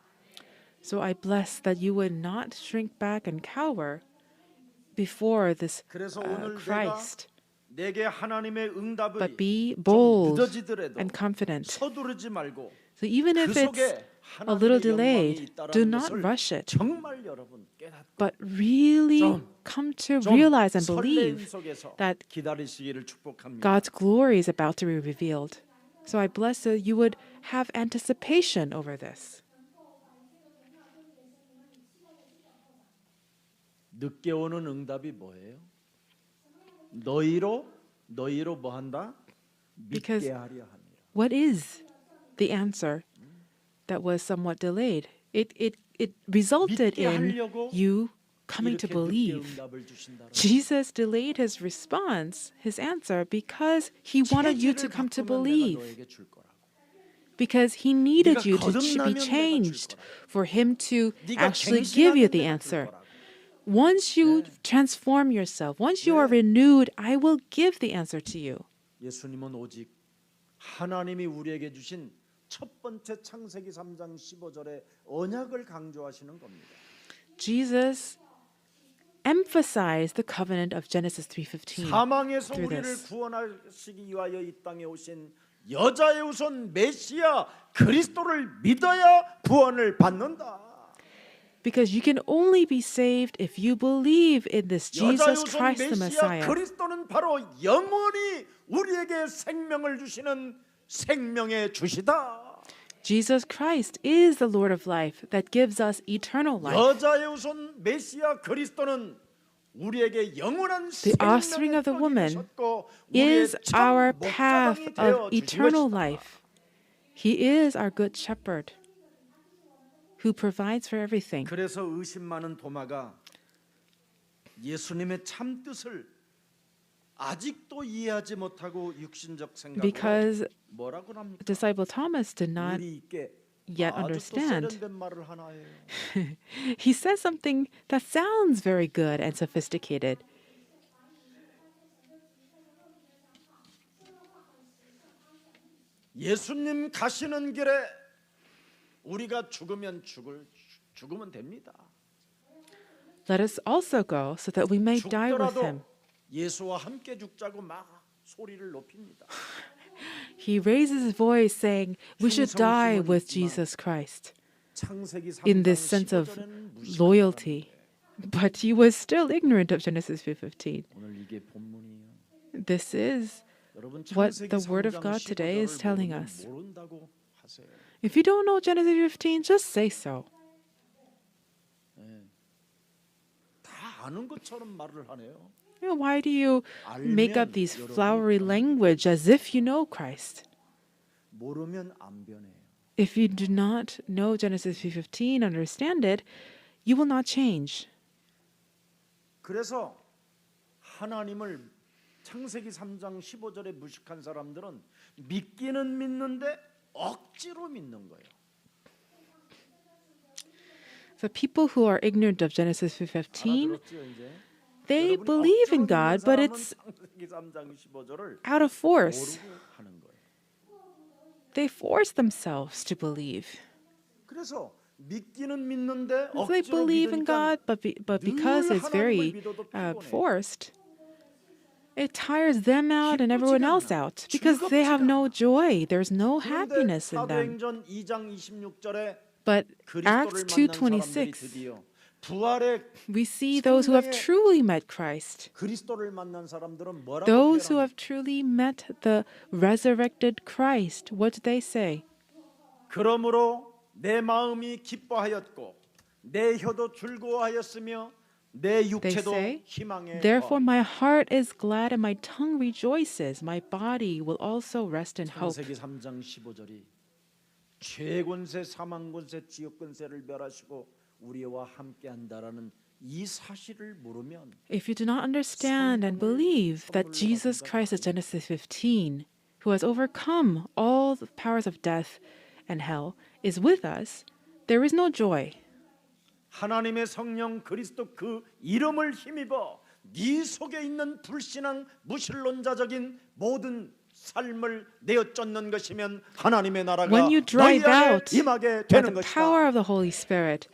Speaker 2: So I bless that you would not shrink back and cower before this
Speaker 1: 그래서 오늘 내가
Speaker 2: Christ.
Speaker 1: 내게 하나님의 응답이
Speaker 2: but be
Speaker 1: 좀
Speaker 2: bold
Speaker 1: 늦어지더라도
Speaker 2: and confident.
Speaker 1: 서두르지 말고
Speaker 2: So even
Speaker 1: 그
Speaker 2: if it's
Speaker 1: 속에
Speaker 2: a little
Speaker 1: 하나님의 영광이
Speaker 2: delayed, do
Speaker 1: 있다라는
Speaker 2: not
Speaker 1: 것을
Speaker 2: rush it,
Speaker 1: 정말 여러분 깨닫고
Speaker 2: but really
Speaker 1: 좀-
Speaker 2: come to
Speaker 1: 좀
Speaker 2: realize and
Speaker 1: 설레임
Speaker 2: believe
Speaker 1: 속에서
Speaker 2: that
Speaker 1: 기다리시기를 축복합니다.
Speaker 2: God's glory is about to be revealed. So I bless that you would have anticipation over this.
Speaker 1: 늦게 오는 응답이 뭐예요? 너희로 뭐 한다?
Speaker 2: Because
Speaker 1: 믿게 하려 함이라.
Speaker 2: what is the answer that was somewhat delayed? It resulted
Speaker 1: 믿게
Speaker 2: in
Speaker 1: 하려고
Speaker 2: you coming to
Speaker 1: 이렇게 늦게
Speaker 2: believe.
Speaker 1: 응답을 주신다는
Speaker 2: Jesus delayed his response, his answer, because he wanted you to
Speaker 1: 체질을
Speaker 2: come to
Speaker 1: 바꾸면 내가
Speaker 2: believe.
Speaker 1: 너에게 줄 거라고.
Speaker 2: Because he needed
Speaker 1: 네가
Speaker 2: you to
Speaker 1: 거듭나면
Speaker 2: be
Speaker 1: 내가
Speaker 2: changed
Speaker 1: 줄
Speaker 2: for him to
Speaker 1: 네가
Speaker 2: actually give you
Speaker 1: 갱신하면
Speaker 2: the
Speaker 1: 내가 줄
Speaker 2: answer.
Speaker 1: 거라고.
Speaker 2: Once you transform yourself, once you are renewed, I will give the answer to you.
Speaker 1: 예수님은 오직 하나님이 우리에게 주신 첫 번째 창세기 3장 15절의 언약을 강조하시는 겁니다.
Speaker 2: Jesus emphasized the covenant of Genesis 3:15.
Speaker 1: 사망에서
Speaker 2: through
Speaker 1: 우리를
Speaker 2: this.
Speaker 1: 구원하시기 위하여 이 땅에 오신 여자의 우선 메시아 그리스도를 믿어야 구원을 받는다.
Speaker 2: Because you can only be saved if you believe in this
Speaker 1: 여자의
Speaker 2: Jesus
Speaker 1: 우선
Speaker 2: Christ the
Speaker 1: 메시아
Speaker 2: Messiah.
Speaker 1: 그리스도는 바로 영원히 우리에게 생명을 주시는 생명의 주시다.
Speaker 2: Jesus Christ is the Lord of life that gives us eternal life.
Speaker 1: 여자의 우선 메시아 그리스도는 우리에게 영원한
Speaker 2: The offspring of the woman is our path of eternal life. He is our good shepherd who provides for everything.
Speaker 1: 그래서 의심 많은 도마가 예수님의 참 뜻을 아직도 이해하지 못하고 육신적 생각으로
Speaker 2: Because
Speaker 1: 뭐라고 합니까?
Speaker 2: disciple Thomas did not
Speaker 1: 우리 있게
Speaker 2: yet
Speaker 1: 아주 또
Speaker 2: understand.
Speaker 1: 세련된 말을 하나 해요.
Speaker 2: He says something that sounds very good and sophisticated.
Speaker 1: 예수님 가시는 길에 우리가 죽으면 됩니다.
Speaker 2: Let us also go so that we may die with him.
Speaker 1: 죽더라도 예수와 함께 죽자고 막 소리를 높입니다.
Speaker 2: He raises his voice saying, we should die with Jesus Christ
Speaker 1: 창세기
Speaker 2: in
Speaker 1: 3장
Speaker 2: this sense of
Speaker 1: 15절에는 무시하는
Speaker 2: loyalty. But he was still ignorant of Genesis 3:15.
Speaker 1: 오늘 이게 본문이에요.
Speaker 2: This is
Speaker 1: 여러분
Speaker 2: what
Speaker 1: 창세기
Speaker 2: the word of
Speaker 1: 3장
Speaker 2: God today is
Speaker 1: 15절을
Speaker 2: telling
Speaker 1: 모르면
Speaker 2: us.
Speaker 1: 모른다고 하세요.
Speaker 2: If you don't know Genesis 15, just say so.
Speaker 1: 다 아는 것처럼 말을 하네요.
Speaker 2: You know, why do you make up
Speaker 1: 알면
Speaker 2: these
Speaker 1: 여러분이
Speaker 2: flowery language as if you know Christ?
Speaker 1: 모르면 안 변해요.
Speaker 2: If you do not know Genesis 3:15, understand it, you will not change.
Speaker 1: 그래서 하나님을 창세기 3장 15절에 무식한 사람들은 믿기는 믿는데 억지로 믿는 거예요.
Speaker 2: So people who are ignorant of Genesis 3:15,
Speaker 1: 알아들었죠, 이제?
Speaker 2: they
Speaker 1: 여러분이
Speaker 2: believe in
Speaker 1: 억지로
Speaker 2: God,
Speaker 1: 믿는
Speaker 2: but
Speaker 1: 사람은
Speaker 2: it's
Speaker 1: 창세기 3장 15절을
Speaker 2: out of force.
Speaker 1: 모르고 하는 거예요.
Speaker 2: They force themselves to believe.
Speaker 1: 그래서 믿기는 믿는데
Speaker 2: So they
Speaker 1: 억지로
Speaker 2: believe in
Speaker 1: 믿으니까
Speaker 2: God, but because
Speaker 1: 늘
Speaker 2: it's
Speaker 1: 하나님을
Speaker 2: very
Speaker 1: 믿어도 피곤해.
Speaker 2: forced, it tires them out and everyone
Speaker 1: 기쁘지가
Speaker 2: else
Speaker 1: 않아.
Speaker 2: out because they have no joy. There's no
Speaker 1: 그런데
Speaker 2: happiness in them.
Speaker 1: 사도행전 2장 26절에
Speaker 2: But
Speaker 1: 그리스도를
Speaker 2: Acts
Speaker 1: 만난 사람들이
Speaker 2: 2:26,
Speaker 1: 드디어 부활의
Speaker 2: we see those who have truly met Christ.
Speaker 1: 그리스도를 만난 사람들은 뭐라고
Speaker 2: Those who
Speaker 1: 표현합니까?
Speaker 2: have truly met the resurrected Christ, what do they say?
Speaker 1: 그러므로 내 마음이 기뻐하였고 내 혀도 즐거워하였으며 내
Speaker 2: They
Speaker 1: 육체도
Speaker 2: say,
Speaker 1: 희망에
Speaker 2: therefore
Speaker 1: 거하리라.
Speaker 2: my heart is glad and my tongue rejoices. My body will also rest in hope.
Speaker 1: 창세기 3장 15절이 죄권세, 사망권세, 지옥권세를 멸하시고 우리와 함께한다라는 이 사실을 모르면
Speaker 2: If you do not understand and believe that Jesus Christ is Genesis 15, who has overcome all the powers of death and hell, is with us, there is no joy.
Speaker 1: 하나님의 성령 그리스도 그 이름을 힘입어 네 속에 있는 불신앙 무신론자적인 모든 삶을 내어쫓는 것이면 하나님의 나라가
Speaker 2: When you
Speaker 1: 너희
Speaker 2: drive
Speaker 1: 안에
Speaker 2: out
Speaker 1: 임하게
Speaker 2: by
Speaker 1: 되는
Speaker 2: the power
Speaker 1: 것이다.
Speaker 2: of the Holy Spirit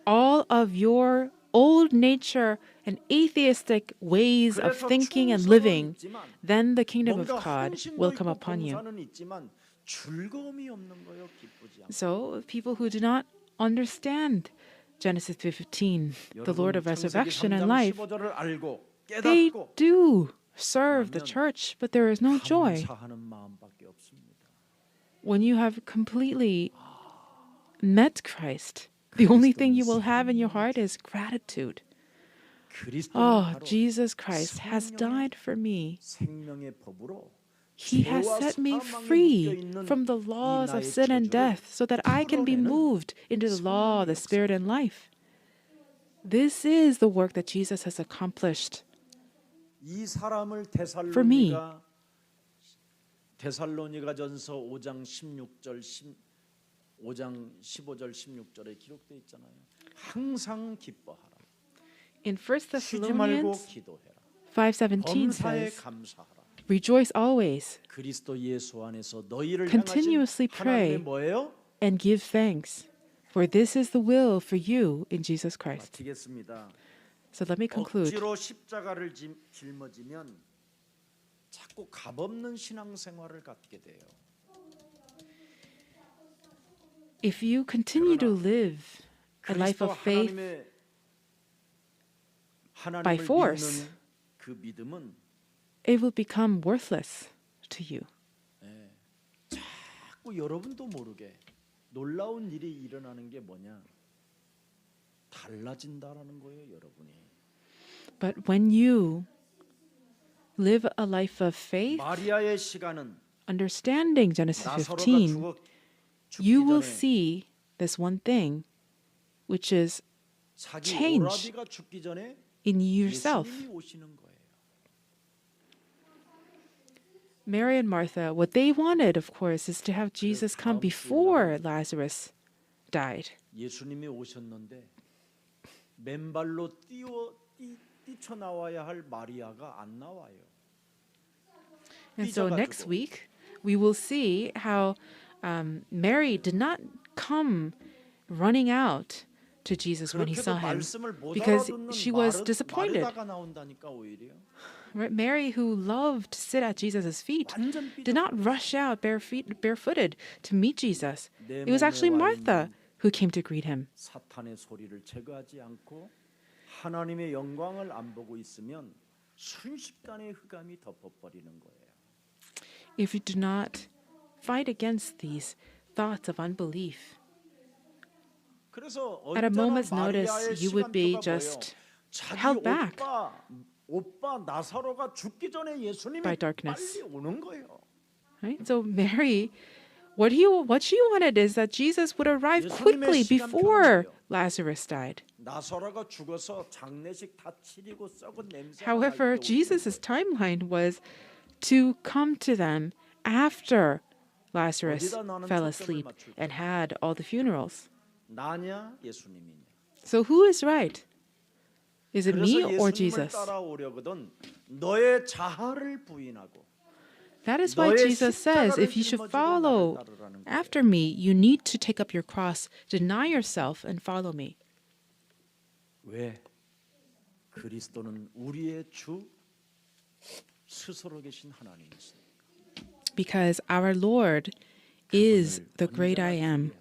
Speaker 2: all of your old nature and atheistic ways of
Speaker 1: 그래서
Speaker 2: thinking and
Speaker 1: 충성은
Speaker 2: living,
Speaker 1: 있지만
Speaker 2: then the kingdom of
Speaker 1: 뭔가
Speaker 2: God
Speaker 1: 헌신도
Speaker 2: will come
Speaker 1: 있고
Speaker 2: upon you.
Speaker 1: 봉사는 있지만 즐거움이 없는 거예요. 기쁘지 않고.
Speaker 2: So, people who do not understand Genesis 3:15, the Lord of
Speaker 1: 창세기
Speaker 2: resurrection and
Speaker 1: 3장
Speaker 2: life,
Speaker 1: 15절을 알고
Speaker 2: they
Speaker 1: 깨닫고
Speaker 2: do serve the
Speaker 1: 나면
Speaker 2: church, but there is no joy.
Speaker 1: 감사하는 마음밖에 없습니다.
Speaker 2: When you have completely met Christ, the only thing you will have in your heart is gratitude.
Speaker 1: 그리스도는
Speaker 2: Oh,
Speaker 1: 바로
Speaker 2: Jesus Christ has
Speaker 1: 성령의
Speaker 2: died for me.
Speaker 1: 생명의 법으로
Speaker 2: He has
Speaker 1: 죄와
Speaker 2: set me
Speaker 1: 사망에
Speaker 2: free
Speaker 1: 묶여있는
Speaker 2: from the
Speaker 1: 이
Speaker 2: laws of
Speaker 1: 나의
Speaker 2: sin and
Speaker 1: 저주를
Speaker 2: death so that I can be
Speaker 1: 풀어내는
Speaker 2: moved into the law, the
Speaker 1: 성령의
Speaker 2: spirit, and life. This is the work that Jesus has accomplished.
Speaker 1: 이 사람을
Speaker 2: For me.
Speaker 1: 데살로니가전서 5장 16절 5장 15절 16절에 기록되어 있잖아요. 항상 기뻐하라.
Speaker 2: In 1
Speaker 1: 쉬지 말고
Speaker 2: Thessalonians
Speaker 1: 기도해라.
Speaker 2: 5:17
Speaker 1: 범사에
Speaker 2: says,
Speaker 1: 감사하라.
Speaker 2: rejoice always
Speaker 1: 그리스도 예수 안에서 너희를
Speaker 2: Continuously
Speaker 1: 향하신 하나님의
Speaker 2: pray.
Speaker 1: 뭐예요?
Speaker 2: and give thanks, for this is the will for you in Jesus Christ.
Speaker 1: 마치겠습니다.
Speaker 2: So let me conclude.
Speaker 1: 억지로 십자가를 짊어지면 자꾸 값없는 신앙생활을 갖게 돼요.
Speaker 2: If you continue to live a life
Speaker 1: 그리스도
Speaker 2: of faith
Speaker 1: 하나님을
Speaker 2: by force,
Speaker 1: 믿는 그 믿음은
Speaker 2: it will become worthless to you.
Speaker 1: 자꾸 여러분도 모르게 놀라운 일이 일어나는 게 뭐냐? 달라진다라는 거예요, 여러분이.
Speaker 2: But when you live a life of faith,
Speaker 1: 마리아의 시간은
Speaker 2: understanding Genesis
Speaker 1: 나사로가
Speaker 2: 15,
Speaker 1: 죽기
Speaker 2: you will
Speaker 1: 전에
Speaker 2: see this one thing, which is
Speaker 1: 자기
Speaker 2: change
Speaker 1: 오라비가 죽기 전에
Speaker 2: in yourself.
Speaker 1: 예수님이 오시는 거예요.
Speaker 2: Mary and Martha, what they wanted, of course, is to have Jesus come before Lazarus died.
Speaker 1: 예수님이 오셨는데 맨발로 뛰쳐나와야 할 마리아가 안 나와요.
Speaker 2: And so next
Speaker 1: 삐져가지고.
Speaker 2: week, we will see how Mary did not come running out to Jesus when he
Speaker 1: 그렇게도
Speaker 2: saw him,
Speaker 1: 말씀을 못
Speaker 2: because
Speaker 1: 알아듣는
Speaker 2: she was disappointed.
Speaker 1: 마르다가 나온다니까 오히려.
Speaker 2: Right? Mary, who loved to sit at Jesus' feet,
Speaker 1: 완전
Speaker 2: did not rush out barefooted to meet Jesus. It was actually Martha who came to greet him.
Speaker 1: 사탄의 소리를 제거하지 않고 하나님의 영광을 안 보고 있으면 순식간에 흑암이 덮어버리는 거예요.
Speaker 2: If you do not fight against these thoughts of unbelief,
Speaker 1: 그래서
Speaker 2: at a moment's
Speaker 1: 마리아의
Speaker 2: notice, you would be
Speaker 1: 시간표가
Speaker 2: just
Speaker 1: 뭐예요? 자기
Speaker 2: held back
Speaker 1: 오빠 나사로가 죽기 전에 예수님이
Speaker 2: by darkness.
Speaker 1: 빨리 오는 거예요.
Speaker 2: Right? So Mary, what she wanted is that Jesus would arrive quickly before Lazarus died.
Speaker 1: 나사로가 죽어서 장례식 다 치르고 썩은 냄새.
Speaker 2: However, Jesus' timeline was to come to them after Lazarus fell asleep and had all the funerals.
Speaker 1: 나냐 예수님이냐.
Speaker 2: So who is right? Is it me
Speaker 1: 그래서
Speaker 2: or
Speaker 1: 예수님을
Speaker 2: Jesus?
Speaker 1: 따라오려거든 너의 자아를 부인하고
Speaker 2: That is why Jesus says if you should follow after me, you need to take up your cross, deny yourself, and follow me.
Speaker 1: 왜? 그리스도는 우리의 주 스스로 계신 하나님이십니다.
Speaker 2: Because our Lord is the great I am.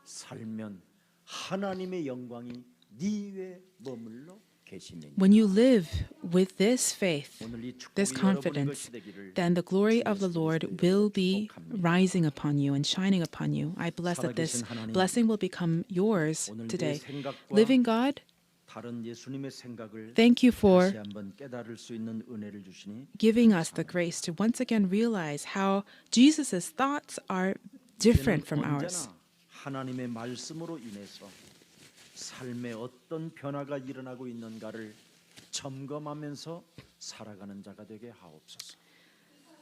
Speaker 1: 살면 하나님의 영광이 네 위에 머물러 계시면
Speaker 2: When you live with this faith,
Speaker 1: 오늘 이
Speaker 2: this
Speaker 1: 축복이 여러분의
Speaker 2: confidence,
Speaker 1: 것이 되기를
Speaker 2: then the glory of the Lord will be rising upon you and shining upon you. I bless that this blessing will become yours
Speaker 1: 오늘 내
Speaker 2: today.
Speaker 1: 생각과
Speaker 2: Living God,
Speaker 1: 다른 예수님의 생각을
Speaker 2: thank you for
Speaker 1: 다시 한번 깨달을 수 있는 은혜를 주시니
Speaker 2: giving us the grace to once again realize how Jesus' thoughts are different from ours.
Speaker 1: 언제나 하나님의 말씀으로 인해서 삶에 어떤 변화가 일어나고 있는가를 점검하면서 살아가는 자가 되게 하옵소서.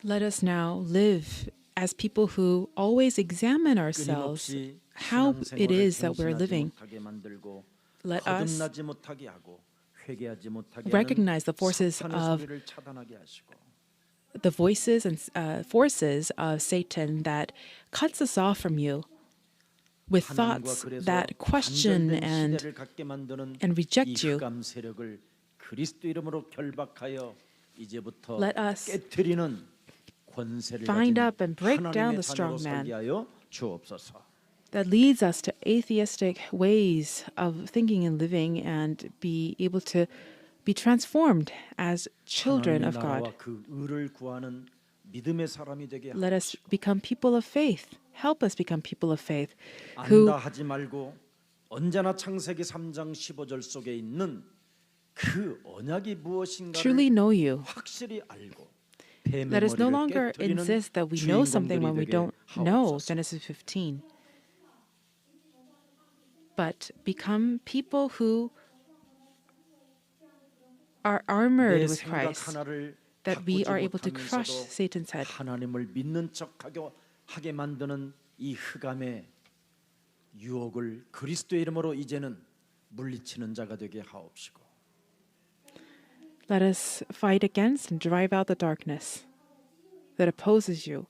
Speaker 2: Let us now live as people who always examine ourselves
Speaker 1: 끊임없이
Speaker 2: how it is that
Speaker 1: 신앙생활을
Speaker 2: we're living.
Speaker 1: 못하게 만들고
Speaker 2: Let us
Speaker 1: 거듭나지 못하게 하고 회개하지 못하게
Speaker 2: recognize the
Speaker 1: 하는
Speaker 2: forces
Speaker 1: 사탄의
Speaker 2: of
Speaker 1: 소리를 차단하게 하시고
Speaker 2: the voices and forces of Satan that cuts us off from you. with
Speaker 1: 하나님과
Speaker 2: thoughts
Speaker 1: 그래서
Speaker 2: that question
Speaker 1: 단절된 시대를 갖게 만드는 이
Speaker 2: reject you.
Speaker 1: 흑암 세력을 그리스도 이름으로 결박하여 이제부터
Speaker 2: Let us
Speaker 1: 깨트리는 권세를
Speaker 2: bind
Speaker 1: 가진
Speaker 2: up and break down
Speaker 1: 하나님의
Speaker 2: the strong
Speaker 1: 자녀로
Speaker 2: man
Speaker 1: 살게 하여 주옵소서.
Speaker 2: that leads us to atheistic ways of thinking and living and be able to be transformed as children
Speaker 1: 하나님의
Speaker 2: of God.
Speaker 1: 나라와 그 의를 구하는 믿음의 사람이 되게
Speaker 2: Let us
Speaker 1: 하옵시고
Speaker 2: become people of faith. Help us become people of faith who
Speaker 1: 안다 하지 말고 언제나 창세기 3장 15절 속에 있는 그 언약이 무엇인가를
Speaker 2: truly know you.
Speaker 1: 확실히 알고
Speaker 2: Let us no
Speaker 1: 뱀의
Speaker 2: longer
Speaker 1: 머리를 깨트리는
Speaker 2: insist that we know something when we
Speaker 1: 주인공들이
Speaker 2: don't
Speaker 1: 되게
Speaker 2: know
Speaker 1: 하옵소서.
Speaker 2: Genesis 15. But become people who are armored
Speaker 1: 내
Speaker 2: with
Speaker 1: 생각
Speaker 2: Christ,
Speaker 1: 하나를
Speaker 2: that we
Speaker 1: 바꾸지
Speaker 2: are able to crush
Speaker 1: 못하면서도
Speaker 2: Satan's head.
Speaker 1: 하나님을 믿는 척하게 만드는 이 흑암의 유혹을 그리스도의 이름으로 이제는 물리치는 자가 되게 하옵시고
Speaker 2: Let us fight against and drive out the darkness that opposes you.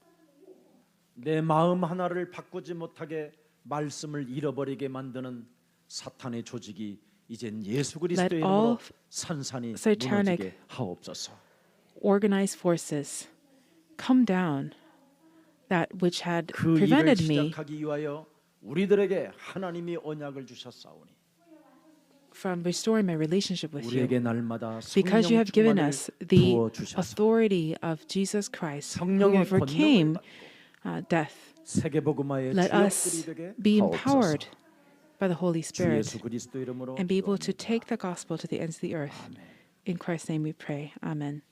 Speaker 1: 내 마음 하나를 바꾸지 못하게 말씀을 잃어버리게 만드는 사탄의 조직이 이젠 예수 그리스도의
Speaker 2: Let all
Speaker 1: 이름으로 산산이
Speaker 2: satanic
Speaker 1: 무너지게 하옵소서.
Speaker 2: organized forces come down, that which had
Speaker 1: 그 일을
Speaker 2: prevented me
Speaker 1: 시작하기 위하여 우리들에게 하나님이 언약을 주셨사오니
Speaker 2: from restoring my relationship with you.
Speaker 1: 우리에게 날마다
Speaker 2: Because you
Speaker 1: 성령
Speaker 2: have given
Speaker 1: 충만을
Speaker 2: us the
Speaker 1: 부어 주셔서
Speaker 2: authority of Jesus Christ, who
Speaker 1: 성령의
Speaker 2: overcame
Speaker 1: 권능을
Speaker 2: death,
Speaker 1: 세계복음화의
Speaker 2: let
Speaker 1: 주역들이
Speaker 2: us
Speaker 1: 되게
Speaker 2: be
Speaker 1: 하옵소서.
Speaker 2: empowered by the Holy
Speaker 1: 주
Speaker 2: Spirit
Speaker 1: 예수 그리스도 이름으로
Speaker 2: and be able to
Speaker 1: 기도합니다.
Speaker 2: take the gospel to the ends of the earth. In Christ's name we pray. Amen.